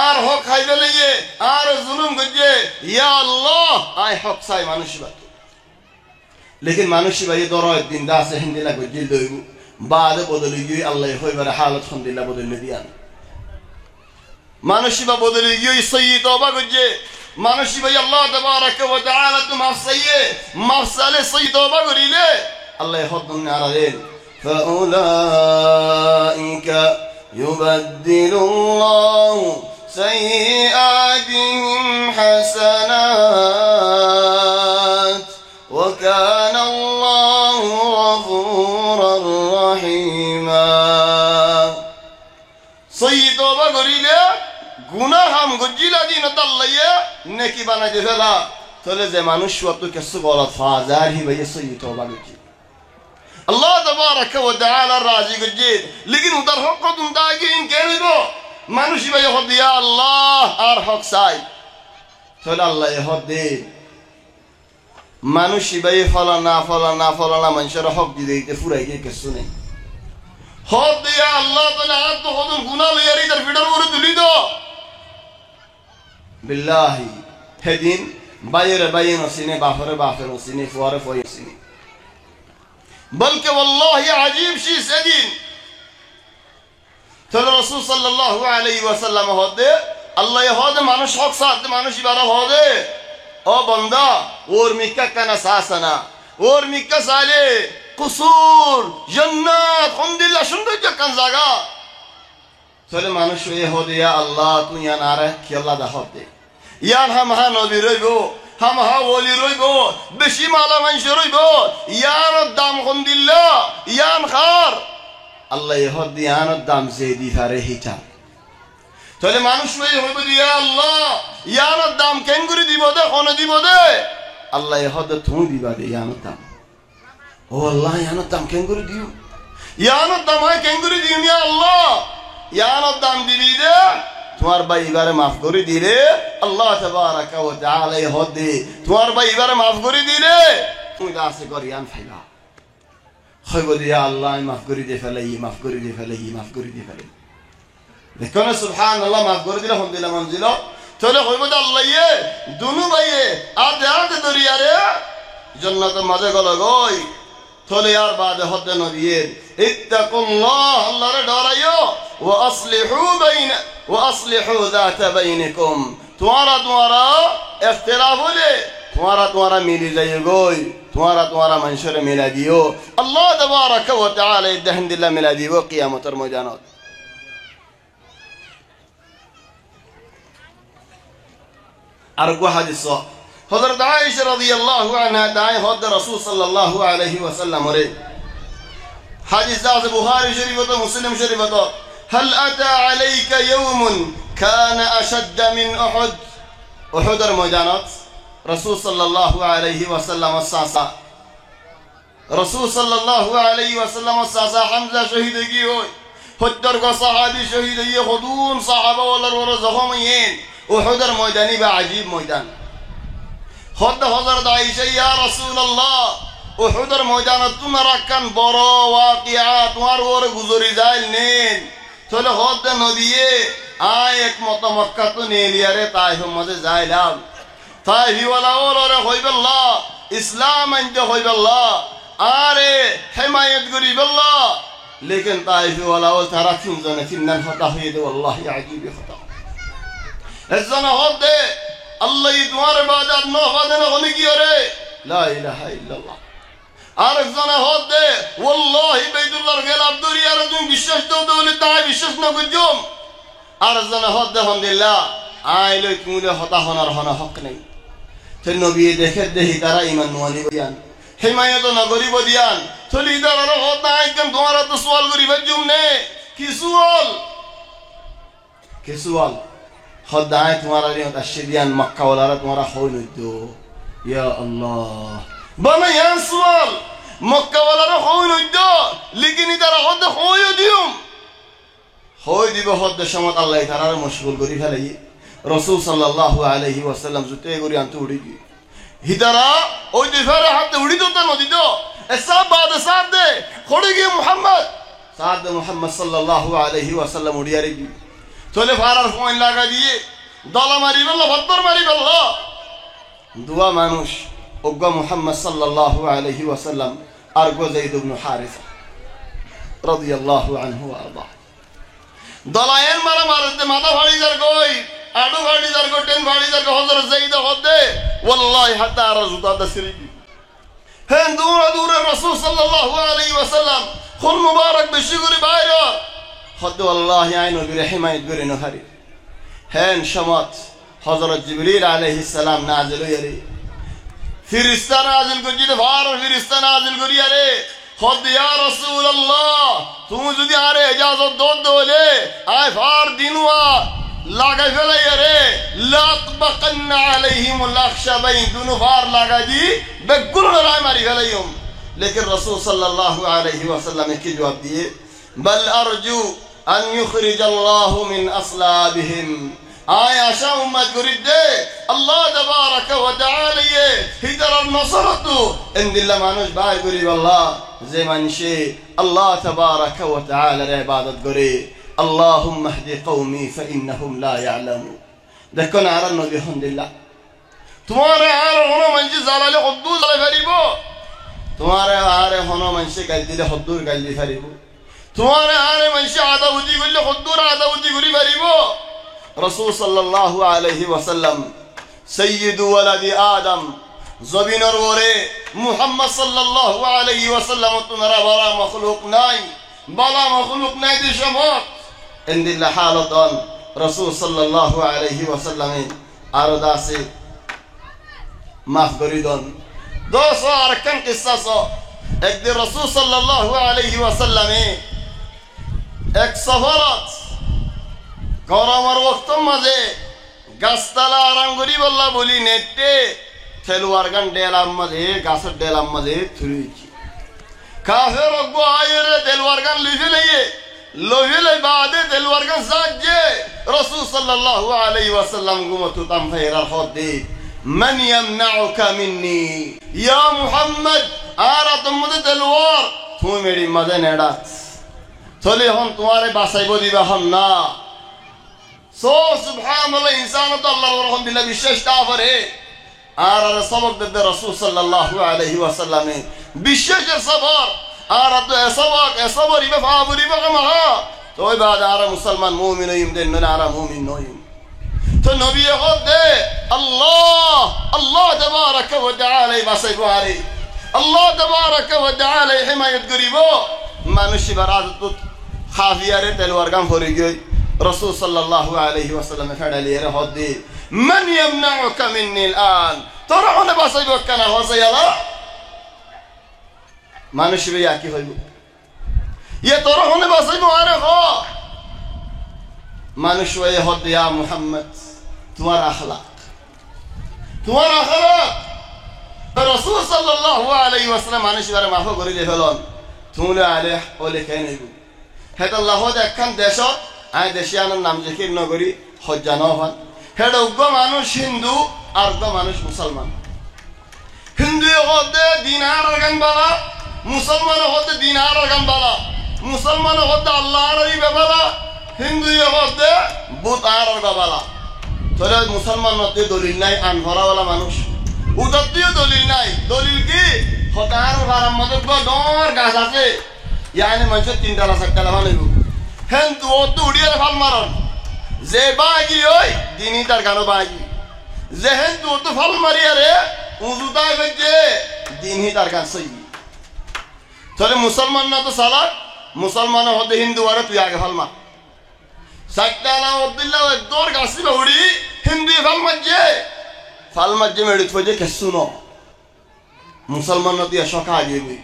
আর হক খাইবে লাগে আর জুলুম গজ্জে ইয়া আল্লাহ আই হক চাই মানুষ বাকি লেকিন মানুষ ভাই দরয় দিন দাসে হিন্দিলা গজ্জিল দইব بعد بدلیگی الله خوی بر حالت خندیلا بدلی دیان مانوشی با بدلیگی سیی توبه گجه مانوشی با الله تبارک و تعالی تو مفسیه مفسله سیی توبه گریله الله خود نارده فأولئك يبدل الله سيئاتهم حسنات وكان الله غفورا رحيما سيئ توبه করিলে গুনাহ হাম গজিলা দিন তাল্লায়ে নেকি বানাইতে ফেলা তাহলে যে মানুষ অত কিছু গলত ফাজার হি ভাই সইয়্য তওবা করি আল্লাহ তাবারাক ওয়া তাআলা রাজি গজি लेकिन উদার হক তুম দাগিন কেনিব মানুষ ভাই হদ ইয়া আল্লাহ আর হক চাই তাহলে আল্লাহ হদ দে মানুষ ভাই ফলানা মানুষের হক দিতে ফুরাই দিয়ে কিছু নেই হদ দিয়া আল্লাহ তাআলা আর তো হদন গুনাহ লইয়ারি তার ভিডার করে তুলি দো বিল্লাহি হেদিন বাইরে নসিনে বাফরে নসিনে ফুয়ারে নসিনে বলকে ওয়াল্লাহি আজীব শি সেদিন তো রাসূল সাল্লাল্লাহু আলাইহি ওয়াসাল্লাম হদে আল্লাহ হদে মানুষ হক সাথে মানুষ ইবারা হদে ও বান্দা ওর মিক্কা কানা সাসানা ওর মিক্কা সালে কুসুর জান্নাত আলহামদুলিল্লাহ সুন্দর জায়গা জায়গা তাহলে মানুষ এ হদে ইয়া আল্লাহ তুই আনারে কি আল্লাহ দা হদে ইয়ান হাম হা নবী রইবো হাম হা ওলি রইবো বেশি মালা মানুষ রইবো ইয়ান দাম আলহামদুলিল্লাহ ইয়ান খার আল্লাহ এ হদে ইয়ান দাম জেদি ফারে হিটা তাহলে মানুষ হইবে ইয়া আল্লাহ ইয়ান দাম কেন করে দিব দে কোন দিব দে আল্লাহ এ হদে তুমি দিবা দে ইয়ান দাম ও আল্লাহ ইয়ান দাম কেন করে দিও ইয়ান দাম হয় কেন করে দিও ইয়া আল্লাহ ইয়ান দাম দিবি দে তোমার ভাই এবারে মাফ করে দিলে আল্লাহ তাবারাক ওয়া তাআলা এ হদে তোমার ভাই এবারে মাফ করে দিলে তুমি দাসে করিয়ান ফাইলা হইবে ইয়া আল্লাহ মাফ করে দে ফেলাই মাফ করে দে ফেলাই দেখো না সুবহানাল্লাহ মাফ করে দিলে আলহামদুলিল্লাহ মঞ্জিল চলে হইব তো আল্লাহ ইয়ে দুনু ভাইয়ে আর দেহাতে দরিয়ারে জান্নাতের মাঝে গল গই চলে আর বাদে হদে নবীর ইত্তাকুল্লাহ আল্লাহরে ডরাইও ওয়া আসলিহু যাতা বাইনিকুম তোমারা ইখতিলাফ হলে তোমারা মিলি যাই গই তোমারা মানুষরে মিলা দিও আল্লাহ তাবারাক ওয়া তাআলা ইদহান্দিল্লাহ মিলা দিও কিয়ামতের ময়দানত أرجو حديث حضرت عائشة رضي الله عنها دعاء حضر رسول صلى الله عليه وسلم وري حديث ذات البخاري شريف ومسلم شريف هل أتى عليك يوم كان أشد من أحد أحد الميدانات رسول صلى الله عليه وسلم الساسا رسول صلى الله عليه وسلم الساسا حمزة شهيد جيوي حضر صحابي شهيد يخدون صحابة ولا ورزقهم উহুদের ময়দানি বা আজীব ময়দান হদ হযরত আয়েশা ইয়া রাসূলুল্লাহ উহুদের ময়দানে তোমার কান বড় ওয়াকিয়া তোমার ওর গুজরি যায় নেন চলে হদ নদীয়ে আয় এক মত মক্কা তো নেলিয়ারে তাইফ মধ্যে যাইলাম তাইফি ওয়ালা ওরে হইবাল্লাহ ইসলাম আনতে হইবাল্লাহ আরে হিমায়াত করিবাল্লাহ লেকিন তাইফি ওয়ালা ওল তারা তিনজনে তিনজন হতা হয়ে দে আল্লাহ আজীব হতা الزنا هذا الله يدوار بعد النهضة نغني ره لا إله إلا الله عارف زنا هذا والله بيت الله رجال عبد الريا رجوم بيشش دولة تاعي بيشش نقول عارف زنا هذا الحمد لله عائلة كمولة هتا هنا حق نہیں تنبي دخل ده ترى إيمان نواني بديان حماية نغري بديان تلي دارا هتا إنكم دوارا تسوال غري بجوم نه كي سوال خداعي تمارا اليوم تشديان مكة ولا تمارا حول الدو يا الله بنا ينسوال مكة ولا حول الدو لكن إذا رحت حول اليوم حول دي بحد شمات الله تعالى مشغول قري فلي رسول صلى الله عليه وسلم زوتي قري أنت ودي هدرا أو دفارة حتى ودي دوتا ندي دو الساب بعد ساب ده خوري محمد سعد محمد صلى الله عليه وسلم ودي أريد চলে ফারার ফোন লাগা দিয়ে দলা মারি বলল ভদ্র মারি বলল দুয়া মানুষ ওগা মুহাম্মদ সাল্লাল্লাহু আলাইহি ওয়াসাল্লাম আর গো যায়েদ ইবনে হারিসা রাদিয়াল্লাহু আনহু ওয়া আরদা দলায়েন মারা মারতে মাথা ফাড়ি যার কই আডু ফাড়ি যার কই টেন ফাড়ি যার কই হযরত যায়েদ হদে ওয়াল্লাহি হাত্তা রাজুদা দসরি হেন দূরে দূরে রাসূল সাল্লাল্লাহু আলাইহি ওয়াসাল্লাম খুন মুবারক বেশি করে বাইরে হদ ওয়াল্লাহি আইনু বিরহিমাত করে নহারি হেন শামাত হযরত জিবরিল আলাইহিস সালাম নাজিল হইরে ফেরেশতা নাজিল করিতে ভার ফেরেশতা নাজিল করিয়ারে হদ ইয়া রাসূলুল্লাহ তুমি যদি আরে ইজাজত দোলে আয় ভার দিনুয়া লাগাই ফেলাইরে লাতবাকান্না আলাইহিমুল আখশাবাইন দুনু ভার লাগাই দি বেগুন রায় মারি ফেলাইম লেকিন রাসূল সাল্লাল্লাহু আলাইহি ওয়াসাল্লাম কি জবাব দিয়ে বল আরজু আন ইখরিজাল্লাহু মিন আসলাবিহিম আয় আশা উম্মত গরিদে আল্লাহ তাবারাকা ওয়া তাআলা হিজরার নসরতু ইনদিল্লা মানুষ বাই করি আল্লাহ যে মানুষে আল্লাহ তাবারাকা ওয়া তাআলার ইবাদত করে আল্লাহুম্মা হদি কওমি ফাইন্নাহুম লা ইয়ালামু দেখুন আর নবী আলহামদুলিল্লাহ তোমার আর হনো মানুষ জালালে হদ্দু জালাই ফারিব তোমার আর হনো মানুষ গাল দিলে হদ্দুর গাল দি ফারিব তোমার আর মানুষ আদা উজি করলে হদ্দুর আদা উজি করি ফারিব রাসূল সাল্লাল্লাহু আলাইহি ওয়াসাল্লাম সাইয়্যিদু ওয়ালাদি আদম জবিনের ওরে মুহাম্মদ সাল্লাল্লাহু আলাইহি ওয়াসাল্লাম তোমরা বলা মাখলুক নাই দিশমত ইনদিল্লা হালাতান রাসূল সাল্লাল্লাহু আলাইহি ওয়াসাল্লাম আর দাসে মাফ করিদন দোস আর কান কিসসা একদিন রাসূল সাল্লাল্লাহু আলাইহি ওয়াসাল্লাম এক সফরত গরমের ওয়াক্ত মাঝে গাছতলা আরাম করি বললা বলি নেটে খেলোয়ার গান ডেলাম মাঝে গাছের ডেলাম মাঝে থুরিছি কাফের অজ্ঞ আয়ের দেলওয়ার গান লইলে বাদে দেলওয়ার গান সাজে রাসূল সাল্লাল্লাহু আলাইহি ওয়াসাল্লাম গুমতু তাম ফাইরার হদে মান ইয়ামনাউকা মিন্নি ইয়া মুহাম্মদ আরা তুমদে দেলওয়ার তুমি মেরি মাঝে নেড়া চলে হন তোমারে বাঁচাইব দিবা হন না সো সুবহানাল্লাহ ইনসান তো আল্লাহর রহম দিলে বিশেষ তাফরে আর সবক দে রাসূল সাল্লাল্লাহু আলাইহি ওয়াসাল্লাম বিশেষের সবর আর তো সবর ইবে ফাবরি বামা তো বাদ আর মুসলমান মুমিন হইম দেন না আর মুমিন নইম তো নবী হদে আল্লাহ তাবারাকা ওয়া তাআলা বাসাইবো আরে আল্লাহ তাবারাকা ওয়া তাআলা হিমায়ত করিব মানুষ বারাত খাফিয়ারে তেলওয়ার গাম ভরি গই রাসূল সাল্লাল্লাহু আলাইহি ওয়াসাল্লাম ফেডালিয়ে হদে মান ইয়ামনাউকা মিন্নি আন তোরা ওনে বাসাইবো কেন হসায়ালা মানুষ ভাইয়া কি হইব ইয়ে তোরা ওনে বাসাইবো আরে হ মানুষ ভাইয়া হদে ইয়া মুহাম্মদ তোমার আখলাক রাসূল সাল্লাল্লাহু আলাইহি ওয়াসাল্লাম মানুষ বারে মাফ করে দিলেন তুমি আলে ওলে কেন হইব হেত আল্লাহ দেখখান দেশ আয় দেশিয়ানোর নাম জিকির নগরী হজ্জানো হন হেড উগ্র মানুষ হিন্দু আর উগ্র মানুষ মুসলমান হিন্দু হতে দিনার গান বালা মুসলমান হতে দিনার গান বালা মুসলমান হতে আল্লাহর বালা হিন্দু হতে বুত আর বালা তোরে মুসলমান হতে দলিল নাই আন ভরাওয়ালা মানুষ উদত্তিও দলিল নাই দলিল কি হতার বারাম মধ্যে ডর গাছ আছে ইয়ানে মানুষের তিনটা চারটা বানাইব হেন তো উড়িয়ে ভাল মারন যে বাগি ওই দিনই তার গানো বাগি যে হেন তো ভাল মারিয়ারে উজুতায় বেজে দিনই তার গান সই তাহলে মুসলমান না তো সালাক মুসলমান হতে হিন্দু আরে তুই আগে ভাল মার সাইকটা আলাউদ্দিল্লাহ দর গাছি বাউড়ি হিন্দু ভাল মাঝে মেড়ি থইছে কে শুনো মুসলমান না তুই সকা আগে বই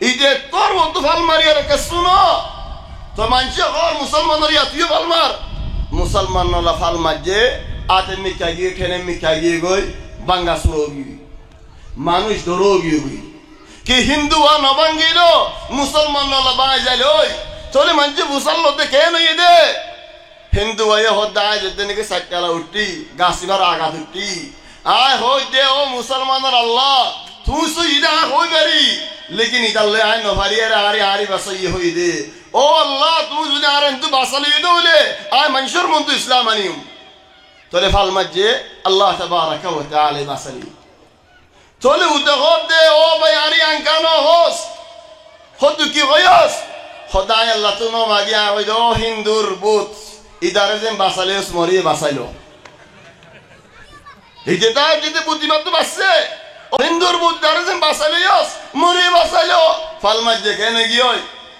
এই যে তোর মতো ভাল মারিয়ারে কে শুনো তো মানছে হর মুসলমানের তুইও ভাল মার মুসলমান নলা ফাল মাঝে আতে মিকা গিয়ে ঠেনে মিকা গিয়ে গই বাঙ্গা সুরোগি মানুষ ধরোগি গই কি হিন্দু আর নবাঙ্গির মুসলমান নলা বাঁয় যাইল ওই চলে মানছে মুসলমানতে কে নই দে হিন্দু আয়ে হদ্দা আয় যেতে নাকি সাইকেলা উঠি গাছিবার আঘাত উঠি আয় হই দে ও মুসলমানের আল্লাহ তুই সুইদা হই বেরি লেকিন ইতালে আয় নভারি আরে আরে বাসাই হই দে ও আল্লাহ তুই যদি আর হিন্দু বাসালি দলে আয় মানুষের মতো ইসলাম আনিম তোলে ফাল মাঝে আল্লাহ তাবারাকা ওয়া তাআলা বাসালি তোলে উদে হদ দে ও ভাই আরে আঙ্কানো হোস হদ কি হয়স সদায় আল্লাহ তো নমাগিয়া হইল হিন্দুর বুথ ইদারে যেন বাঁচালে মরিয়ে বাঁচাইলো হিজেটা যদি বুদ্ধিমান তো বাঁচছে হিন্দুর বুথ ইদারে যেন বাঁচালে মরিয়ে বাঁচাইলো ফালমাজ দেখে গিয়ে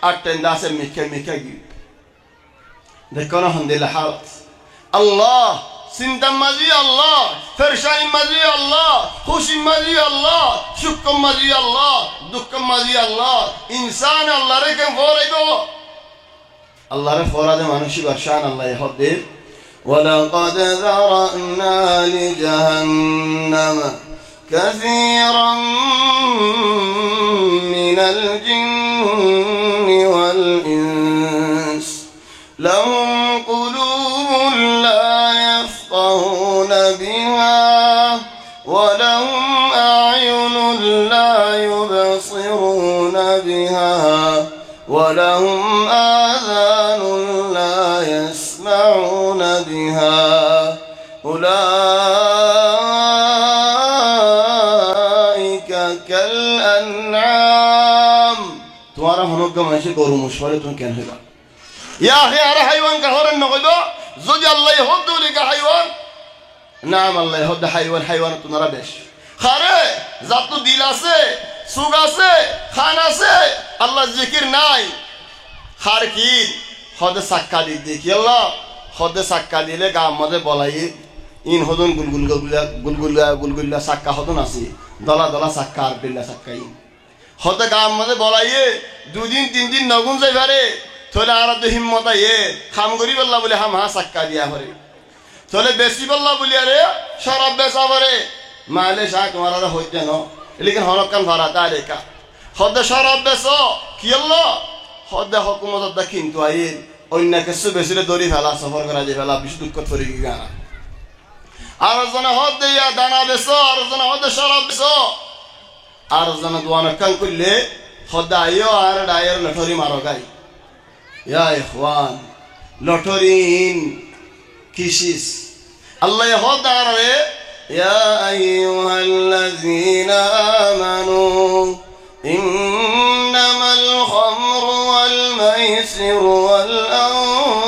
আর টেন্ডা আছে মিখে মিখে গিয়ে দেখো না হন্দিল হালত আল্লাহ চিন্তা মাঝি আল্লাহ ফেরশানি মাঝি আল্লাহ খুশি মাঝি আল্লাহ সুখ মাঝি আল্লাহ দুঃখ মাঝি আল্লাহ ইনসান আল্লাহ রে কেন ফরাইব আল্লাহ রে ফরাদে মানুষই বর্ষান আল্লাহ হদ্দের ওয়ালাকাদ যারানা লিজাহান্নাম কাসীরাম মিনাল জিন্নি ওয়াল ইনস লাহুম কুলুবুন লা يفقهون بها ولهم أعين لا يبصرون بها ولهم آذان لا يسمعون بها أولئك كالأنعام تمہارا ہنوک کا منشی کو رمشوارے تم کیا نہیں گا یا أخي أرى حيوان كهورا نغيبا زوج الله يهد لك حيوان نعم الله يهد حيوان حيوان تنربش خاره ذات دل আছে সুগ আছে খান আছে আল্লাহ জিকির নাই খার কি হদে সাক্কা দি দেখি আল্লাহ হদে সাক্কা দিলে গাম মধ্যে বলাই ইন হদন গুলগুলা সাক্কা হদন আছে দলা দলা সাক্কা আর বিল্লা সাক্কাই হদে গাম মধ্যে বলাই দুদিন তিন দিন নগুন যাই পারে তোলে আর তো হিম্মত আইয়ে খাম করি বললা বলে হাম হা সাক্কা দিয়া করে তোলে বেশি বললা বলি আরে শরাব বেচা করে মালে শাহ তোমার আর হইতে ন লেকিন হনকান ভাড়া তা রেখা হদে শরাব বেচ কি আল্লাহ হদে হুকুমত দা কিন্তু আইন অন্য কিছু বেশিরে দড়ি ফেলা সফর করা যে ফেলা বিশ দুঃখ ফরি গানা আর জনা হদে ইয়া দানা বেচ আর জনা হদে শরাব বেচ আর জনা দোয়ানা কান করলে হদে আইও আর ডায়ের লঠরি মারো গাই يا إخوان لوترين كيشيس الله يهدر يا أيها الذين آمنوا إنما الخمر والميسر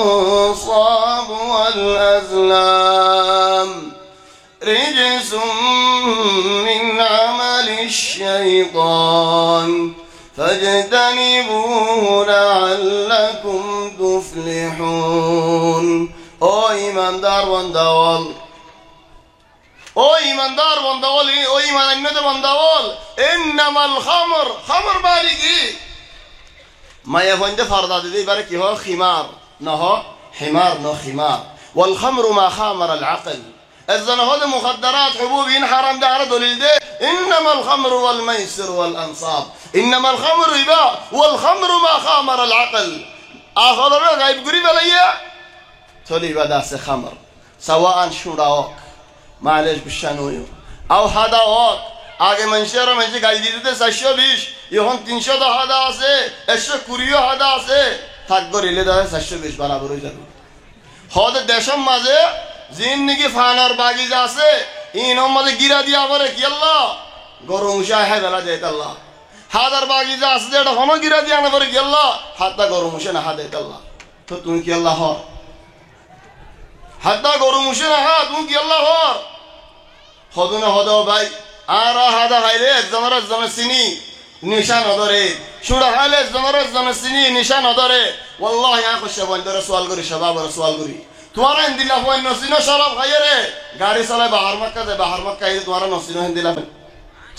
والأنصاب والأزلام رجس من عمل الشيطان فاجتنبوه لعلكم تفلحون او ایماندار بندوال او ایماندار بندوال او ایمان انده بندوال انما الخمر خمر بالگی ما يفند فرض دي باره کی هو خمار نه حمار نه خمار والخمر ما خامر العقل اذن هذا مخدرات حبوب ان حرام ده على دليل ده انما الخمر والميسر والانصاب انما الخمر ربا والخمر ما خامر العقل اخر غيب قريب عليا تولي بداس خمر سواء شوراك معلش بشانويو او هداوك আগে মানুষের মানুষ গাড়ি দিতে 420 এখন 300 হাদা আছে 120 হাদা আছে থাকবো রিলে দাও 420 বরাবর হয়ে যাবে হদ দেশের মাঝে জিন্দেগি ফানার বাগিচা আছে ইনর মাঝে গিরা দিয়া পরে কি আল্লাহ গরম উশায় হে বেলা দেয় আল্লাহ হাদার বাগিচা আছে এটা হন গিরা দিয়া না পরে কি আল্লাহ হাতটা গরম উশে না হাদে আল্লাহ তো তুমি কি আল্লাহ হর হাতটা গরম উশে না হা তুমি কি আল্লাহ হর হদনা হদ ভাই আর হাদা খাইলে একজনের চিনি নিশান ধরে সুরা খাইলে একজনের চিনি নিশান ধরে ওয়াল্লাহি আ কইছে বন্ধরে সওয়াল করি সবাবরে সওয়াল করি তোমার হিন্দিলা হয় নসিনো শরাব খাইয়ে রে গাড়ি চালায় বাহার মক্কা যায় বাহার মক্কা আইলে তোমার নসিনো হিন্দিলা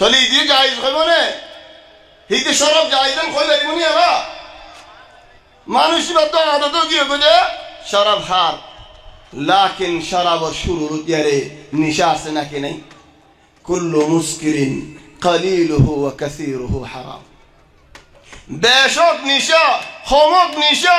চলি দি জায়েজ হইব না হিতে শরাব জায়েজন কই লাগবনি এরা মানুষ বাদ আদত কি হবে শরাব হার লাকিন শরাব শুরু দিয়ারে নিশা আছে নাকি নাই কুল্লু মুসকিরিন কলিলুহু ওয়া কাসীরুহু হারাম বেশক নিশা খমক নিশা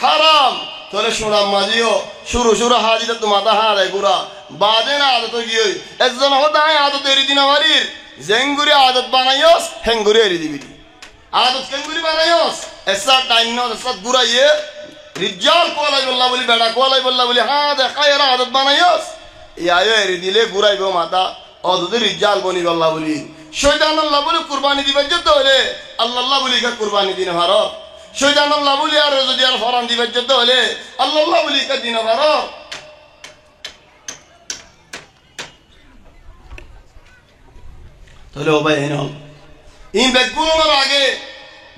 হারাম তোলে শুনা মাজিও শুরু হাজিতে তো মাথা হারায় পুরা বাদে না আদত গিয়ে একজন হতায় আদত এরি দিন আমারির জেঙ্গুরি আদত বানাইস হেঙ্গুরি এরি দিবি আদত কেঙ্গুরি বানাইস এসা টাইম ন এসা গুরাইয়ে রিজাল কোলাই বল্লা বলি বেড়া কোলাই বল্লা বলি হ্যাঁ দেখায় এরা আদত বানাইস ইয়ায় এরি দিলে গুরাইব মাথা অদতে রিজাল বনি বল্লা বলি শয়তান আল্লাহ বলি কুরবানি দিবে যত হলে আল্লাহ বলি কা কুরবানি দিন ভারত শয়তান আল্লাহ বলি আর যদি আর ফরান দিবার যেতে হলে আল্লাহ বলি কা দিন পারো তাহলে ও ভাই এনল ইন বেগুনোর আগে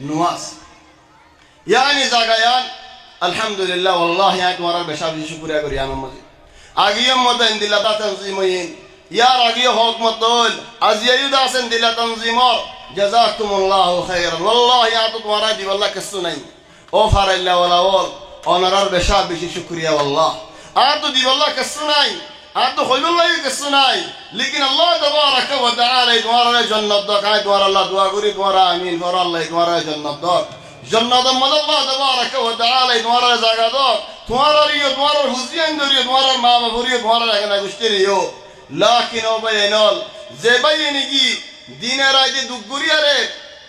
নমাজ ইয়ানি জাগায়ান আলহামদুলিল্লাহ والله يا তোমার বেশা বেশি শুকরিয়া করি আমার মাঝে আগিয়ম মত ইনদিলা তা তানজিমইন ইয়ার আগিয় হক মতল আজিয়ুদা আছেন দিলা তানজিমর জাযাকুমুল্লাহু খাইরান والله يا তোমার দি والله কিছু নাই ও ফারাইল্লা ওয়ালা ওল অনারার বেশা বেশি শুকরিয়া والله আর তো দি والله কিছু নাই আর তো হইবল্লাহ কিছু নাই লেকিন আল্লাহ তাবারাক ওয়া তাআলা তোমার জান্নাত দাখায় তোমার আল্লাহ দোয়া করি তোমার আমিন ফর আল্লাহ তোমার জান্নাত দাও জান্নাতের মধ্যে আল্লাহ তাবারাক ওয়া তাআলা তোমার জায়গা দাও তোমার রিও তোমার হুজিয়ান দরিও তোমার মা বাবুরিও তোমার এখানে গুষ্টিরিও লাকিন ও বাইনল যে বাইনি কি দিনের রাতে দুগুরিয়ারে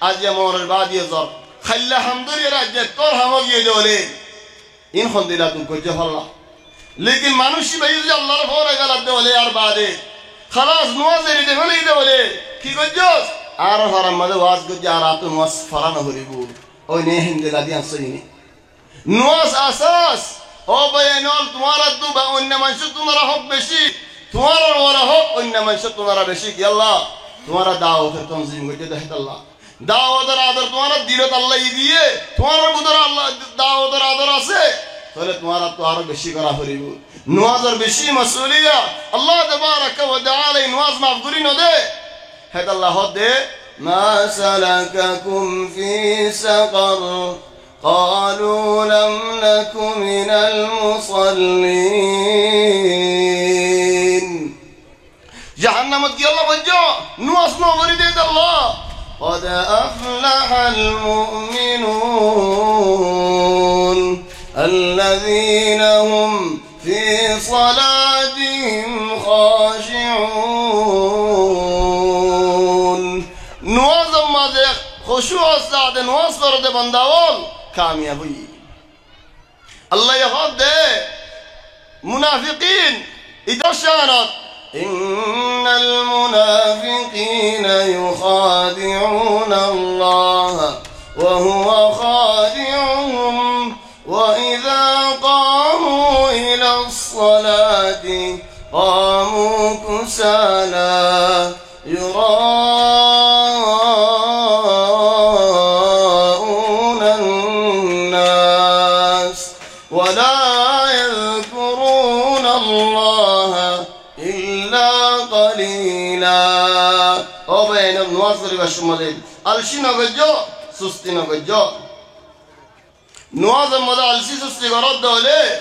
আজ আমার বাদিয়ে জব খাল্লা হামদুরিয়া রাজ্যে তোর হামগিয়ে দলে ইন খন্দিলা তুমি কইতে হল্লা लेकिन मानुषी भाई जो अल्लाह रे फोरे गलत दे बोले यार बादे खलास नमाज रे दे बोले दे बोले की गजोस आर हराम मदे वाज गज यार आप नमाज फरान हरिबू ओ ने हिंदे लादी असईनी नमाज आसास ओ बयानल तुम्हारा दुबा अन्य मनश तुम्हारा हक बेशी तुम्हारा वाला हक अन्य मनश तुम्हारा बेशी कि अल्लाह तुम्हारा दावत तंजीम गज दे अल्लाह दावत आदर तुम्हारा दिलत अल्लाह ही दिए तुम्हारा बुदर अल्लाह दावत आदर আছে তাহলে তোমার তো আরো বেশি করা হইব নামাজের বেশি মাসউলিয়া আল্লাহ তাবারাক ওয়া তাআলা নামাজ মাফ করি ন দে হেদ আল্লাহ দে মা সালাকাকুম ফি সাকার قالوا لم نك من المصلين জাহান্নামত কি আল্লাহ বলছো নামাজ না করি দে আল্লাহ قد أفلح المؤمنون الذين هم في صلاتهم خاشعون نواز ماذا خشوع السعد نواز فرد بنداول كاميابي الله يخد منافقين إذا شانت إن المنافقين يخادعون الله وهو خادعهم وإذا قاموا إلى الصلاة قاموا كسالى يراءون الناس ولا يذكرون الله إلا قليلا وبين النواصر والشمالين الشينا بجو سستنا بجو نواز مدى السيسوسي ورد له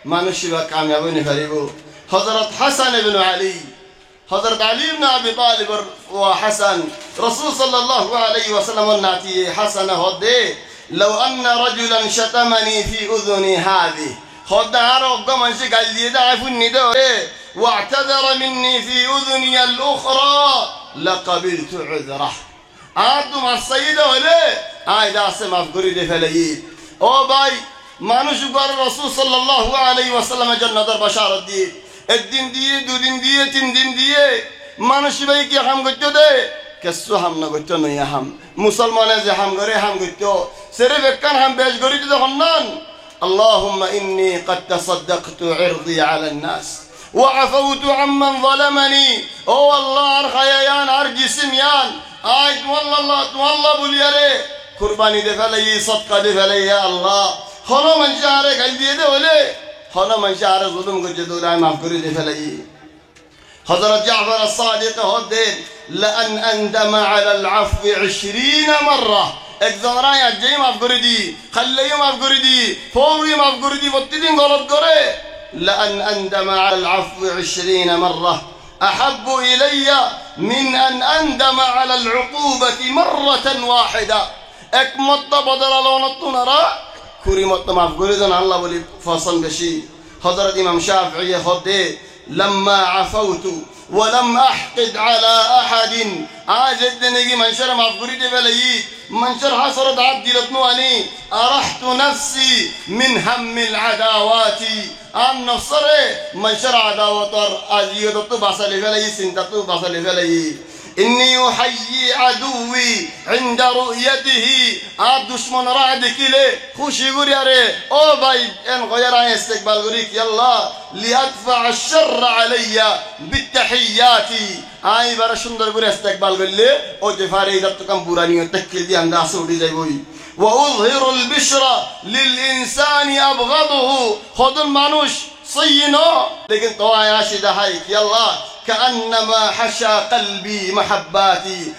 ما نشبه كاميابين فريبو حضرت حسن بن علي حضرت علي بن أبي طالب وحسن رسول صلى الله عليه وسلم الناتي حسن هدي لو أن رجلا شتمني في أذني هذه خد عرق من شكل يدعف النداء واعتذر مني في أذني الأخرى لقبلت عذره عادوا مع السيدة وليه عايد عاصم أفقري دي فليين ও ভাই মানুষ উপর রাসূল সাল্লাল্লাহু আলাইহি ওয়াসাল্লামের জান্নাতের বাশারত দিয়ে একদিন দিয়ে দুদিন দিয়ে তিন দিন দিয়ে মানুষ ভাই কি হাম করতে দে কিছু হাম না করতে নয় হাম মুসলমানে যে হাম করে হাম করতে সেরে বেকান হাম বেশ করি তো হন্নান আল্লাহুম্মা ইন্নী قد تصدقت عرضي على الناس وعفوت عمن ظلمني ও আল্লাহর খায়ায়ান আর জিসমিয়ান আজ والله বলিয়ারে কুরবানি দে ফেলাই সদকা দে ফেলাই ইয়া আল্লাহ হলো মানুষারে গাল দিয়ে দে বলে হলো মানুষারে জুলুম করে দৌড়ায় মাফ করে দে ফেলাই হযরত জাফর الصادق হদে لأن أندم على العفو 20 مرة একজন রায় আজই মাফ করে দি খাল্লাই মাফ করে দি ফৌরি মাফ করে দি প্রতিদিন গলত করে لأن أندم على العفو 20 مرة أحب إلي من أن أندم على العقوبة مرة واحدة এক মত্তা বদলালো নতুনরা কুরি মত্তা মাফ করে দেন আল্লাহ বলি ফসল বেশি হযরত ইমাম শাফিঈ হদে لما عفوت ولم أحقد على أحد عاجد نجي منشر معف قريد بلي منشر حصرت عبد لطنواني أرحت نفسي من هم العداوات عن نفسره منشر عداوة أزيد بصل بلي سنتت بصل بلي إني أحيي عدوي عند رؤيته دشمن را دكيله خوشي غوري أري أو باي إن غير عن استقبال غوريك يلا لأدفع الشر علي بالتحيات بارا سندر غوري استقبال غوري أو جفاري إذا تكم بوراني وتكل دي عند أسودي زي بوي وأظهر البشرى للإنسان أبغضه خذ المانوش صينه لكن طوايا شدا هايك يلا كأنما حشى قلبي محباتي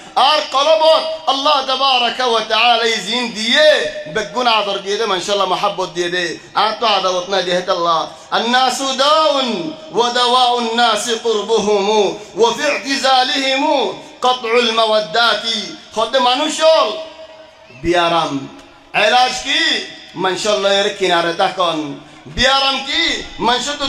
قلبت الله تبارك وتعالى يزين ديه بقون عذر ديه ما إن شاء الله محبة ديه أنتو عذوتنا ديه الله الناس داء ودواء الناس قربهم وفي اعتزالهم قطع المودات خد منوشول بيارم علاج کی منشالله ير کناره دکن بیارم کی منشتو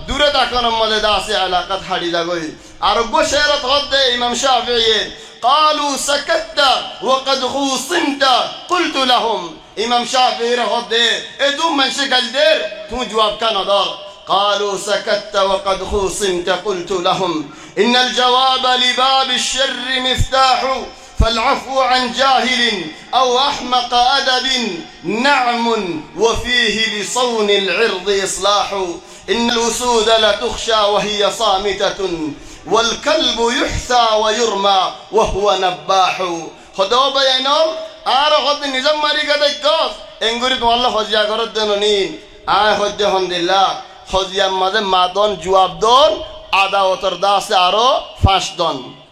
دوره دکن مده داسي علاقت حديدا گوي عربو شهرت غد امام شافعي قالوا سكت وقد خوصمت قلت لهم امام شافعي غد ادوم منشه قلدر تو جواب كان دار قالوا سكت وقد خوصمت قلت لهم ان الجواب لباب الشر مفتاح فالعفو عن جاهل أو أحمق أدب نعم وفيه لصون العرض إصلاح إن الأسود لتخشى وهي صامتة والكلب يحثى ويرمى وهو نباح خدوا بينهم خد النظام مريقا ديكوز انقرد والله خزيا قرد دنونين خد الحمد لله خزيا ماذا مادون جواب دون عدا وترداس فاش دون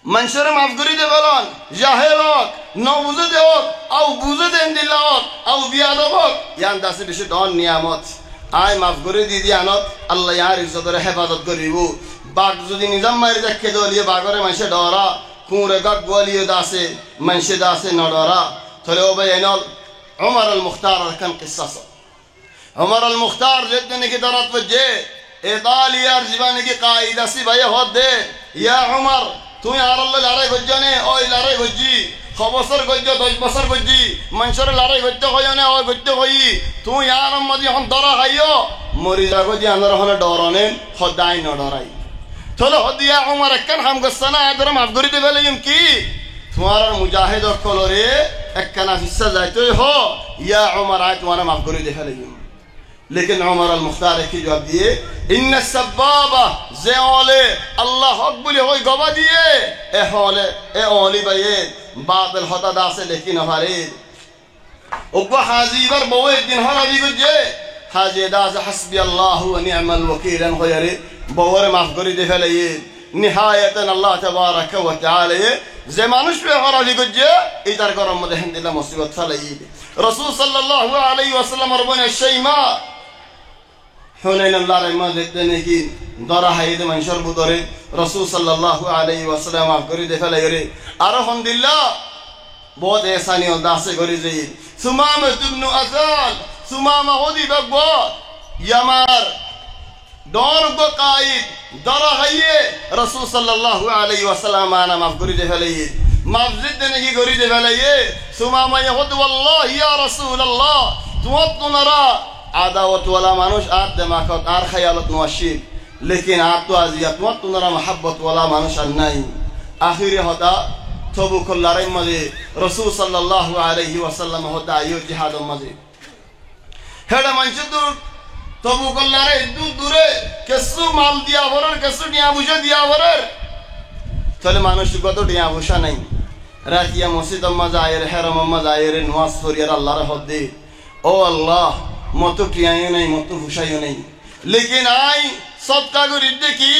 منشر مفگوری ده بلان جاهل هک نبوزه ده هک او بوزه ده اندیل هک او بیادب هک یان دستی بشه دان نیامت مفگوری دیدی انات الله یار عزت داره حفاظت کریبو باگ زودی نظام ماری دکه دولیه باگاره منشه دارا کوره گک گوالیه داسه منشه داسه ندارا تلو بینال عمر المختار کن قصص عمر المختار جدنه کی درات وجه ایطالیا زبانه کی قاعده سی بھائی ہود دے یا عمر تو یار الله لارای گجانه اوی لارای گجی خبصر گجا دوش بصر گجی منشر لارای گجته خویانه اوی گجته خویی تو یار مدی هم دارا خیو مریضا گجی اندر هنه دارانه خدای ندارای چلو خد یا عمر کن هم گستنا ادرم افگوری دی بلیم کی تمہارا مجاہد اور کولوری اکنا فیصہ جائتو ہو یا عمر آئے تمہارا افگوری دی بلیم لیکن عمر المختار کی جواب دیے ان السبابہ زے اولے اللہ اقبلی ہوئی گوا دیے اے اولی بھئیے باطل ہوتا دا سے لیکن افارید اقبا حاضی بر بوئے دن ہر ابھی گجے حاضی دا سے حسبی اللہ و نعم الوکیل ان غیری بور مفگوری دی فلیے نہایتا اللہ تبارک و تعالی زے مانوش پہ ہر ابھی گجے ادھر کرم مدہن دلہ مصیبت فلیے رسول صلی اللہ علیہ وسلم ربنا الشیماء حنين الله رحمه لتنه كي دارا هيد منشر بدره رسول صلى الله عليه وسلم أفكاري دفع ليري أرحم الله बहुत एहसानी और दासे गोरी जई सुमामा तुबनु असाल सुमामा होदी बगबो यमार डोर गो कायद दरा हये रसूल सल्लल्लाहु अलैहि वसल्लम आना मफगुरी दे फलये मस्जिद ने की गोरी दे फलये सुमामा यहुद वल्लाह या रसूल अल्लाह तुवत नरा आदावत वाला मानुष आत दिमागत आर खयालत नवाशी लेकिन आप तो अजियत तुवत नरा मोहब्बत वाला मानुष नहीं आखिर होता तबु कल्लारे मजे रसूल सल्लल्लाहु अलैहि वसल्लम होता यो जिहाद मजे हेडा मंचदु तबु कल्लारे दु दूरे केसु माल दिया वरर केसु दिया बुझे दिया वरर चले मानुष को तो दिया बुझा नहीं रातिया मस्जिद मजायर हरम मजायर नमाज फरियर अल्लाह रे हदे ओ अल्लाह मतो कियायो नहीं मतो बुझायो नहीं लेकिन आई सबका गुरिद्दे की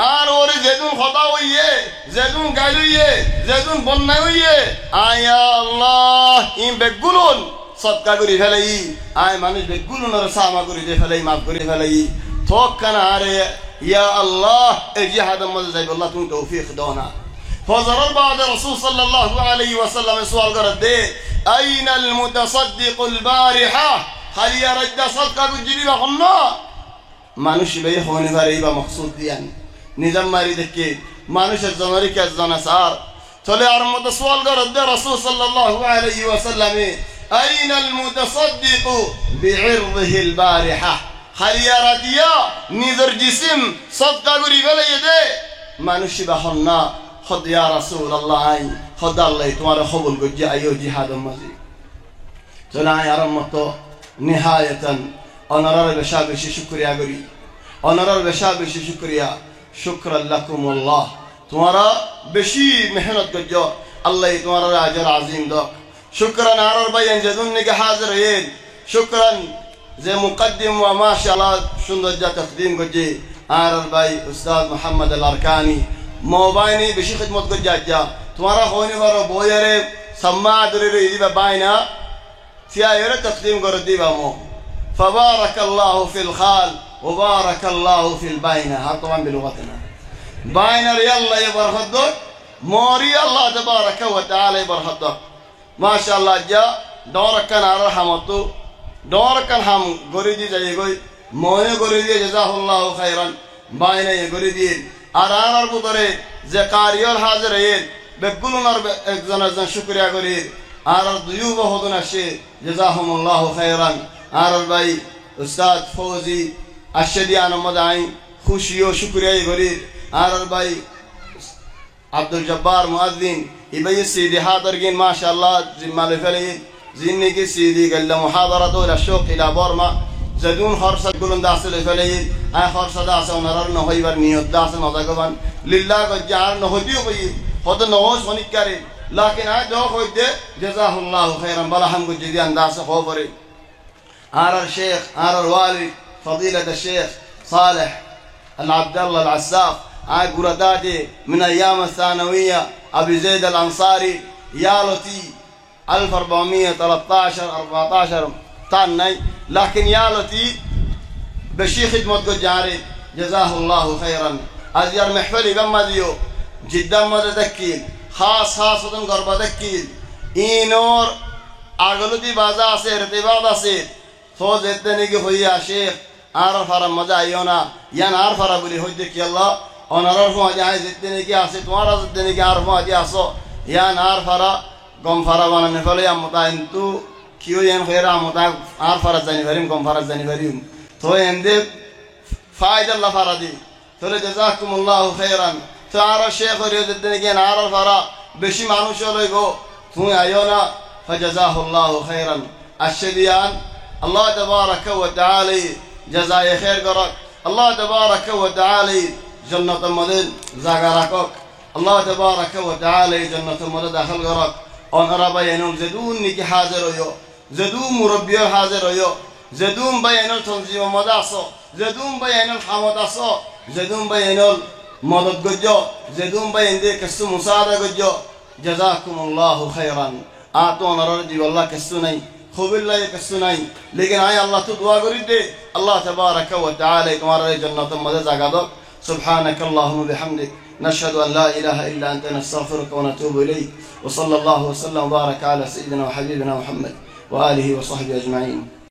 आर और जेदुन खता हुई है जेदुन गायलु है जेदुन बनना हुई है आया अल्लाह इन बेगुलन सबका गुरि फलाई आय मानुष बेगुलन और सामा गुरि दे फलाई माफ गुरि फलाई तो कना आरे या अल्लाह जिहाद मज जाय अल्लाह तुम तौफीक दोना फजर बाद रसूल सल्लल्लाहु अलैहि वसल्लम सवाल कर दे अयन अल मुतसद्दिq अल बारिहा हल यरद सदका गुजिरी बखन्ना मानुष भाई होने वाले बा मकसूद दिया निज़ाम मारी देखे मानुष ज़माने के ज़नासार चले आर मुतसवाल कर रद्द रसूल सल्लल्लाहु अलैहि वसल्लम अयन अल मुतसद्दिq बिइर्दिहि अल बारिहा खलियारतिया निज़र जिस्म सदका गुरी गले दे মানুষি বাহন্না خذ يا رسول الله خذ الله تمہارا قبول گجا ایو جهاد مزي چنا يا رمتو نهاية أنرى بشابش شكريا غري أنرى بشابش شكريا شكرا لكم الله تمہارا بشي محنت گجا الله تمہارا اجر عظيم دو شكرا نارر بين جدون نگه حاضرين شكرا زي مقدم وما شاء الله شندو جا تقديم گجي آرر باي أستاذ محمد الأركاني موبايني بشي خدمت گجا جا تمہارا خوني ورو بويره سماع دريرو يدي باينا فيها يرى تقديم قردي بامو فبارك الله في الخال وبارك الله في الباينة هذا طبعا بلغتنا باينة يلا يبرهدك موري الله تبارك وتعالى يبرهدك ما شاء الله جاء دورك كان على رحمته دورك كان هم قريدي زي قوي موني قريدي جزاه الله خيرا باينة يقريدي أرانا البطري زي قاريول حاضرين بقولون أرزان شكريا قريد على الضيوف هذون الشيء جزاهم الله خيرا على الباي أستاذ فوزي الشديان مدعين خوشيو شكريا يقولي على الباي عبد الجبار مؤذن يبي سيدي حاضرين ما شاء الله زمال فلي زينك سيدي قال محاضرته للشوق إلى بورما زدون خرصة كلن داس الفلي أي خرصة داس ونرر نهيبر نيوت داس نضاقبان لله قد جعل نهديو بي خد نهوش ونكري لكن هاي دو خويد جزاه الله خيرا بلا هم قد جديان داس خوفري على الشيخ على الوالي فضيلة الشيخ صالح العبد الله العساف هاي قرداتي من أيام الثانوية أبي زيد الأنصاري يالتي 1413 14 طني لكن يالتي بشي خدمة قد جاري جزاه الله خيرا أزيار محفلي بمديو جدا مددكين خاص خاصة قربة دكين إينور أغلدي بازا سير ارتباط سير فوز الدنيا هو يا شيخ عرف رمضان يونا ين عرف ربلي هدك يلا أنا عرف ما جاهز الدنيا سيت وارز الدنيا عرف ما جاسو ين عرف را قم فرابنا نفلي يا متعين تو كيو ين خير متع عرف رزاني فريم قم فرزاني فريم تو يندب فايد الله فردي تو جزاكم الله خيرا تعرف الشيخ رياض الدنيا عرف را بشي معنوش ولا يقو تو عيونا فجزاه الله خيرا الشديان الله تبارك وتعالى جزاء خير قرك الله تبارك وتعالى جنة المدن زاغركك الله تبارك وتعالى جنة المدن داخل قرك أن ربا ينوم زدون نيكي حاضر يو زدون مربي حاضر يو زدون بينول تنظيم مداسو زدون بينول حمداسو زدون بينول مدد گجو زدون بين دي كسو مساعدة گجو جزاكم الله خيرا آتون رجي والله كسوني خوب الله كسوني لكن آي الله تدعى قريد الله تبارك وتعالى تمہارا جنة مدد زاغدو سبحانك اللهم بحمدك نشهد أن لا إله إلا أنت نستغفرك ونتوب إليك وصلى الله وسلم وبارك على سيدنا وحبيبنا محمد وآله وصحبه أجمعين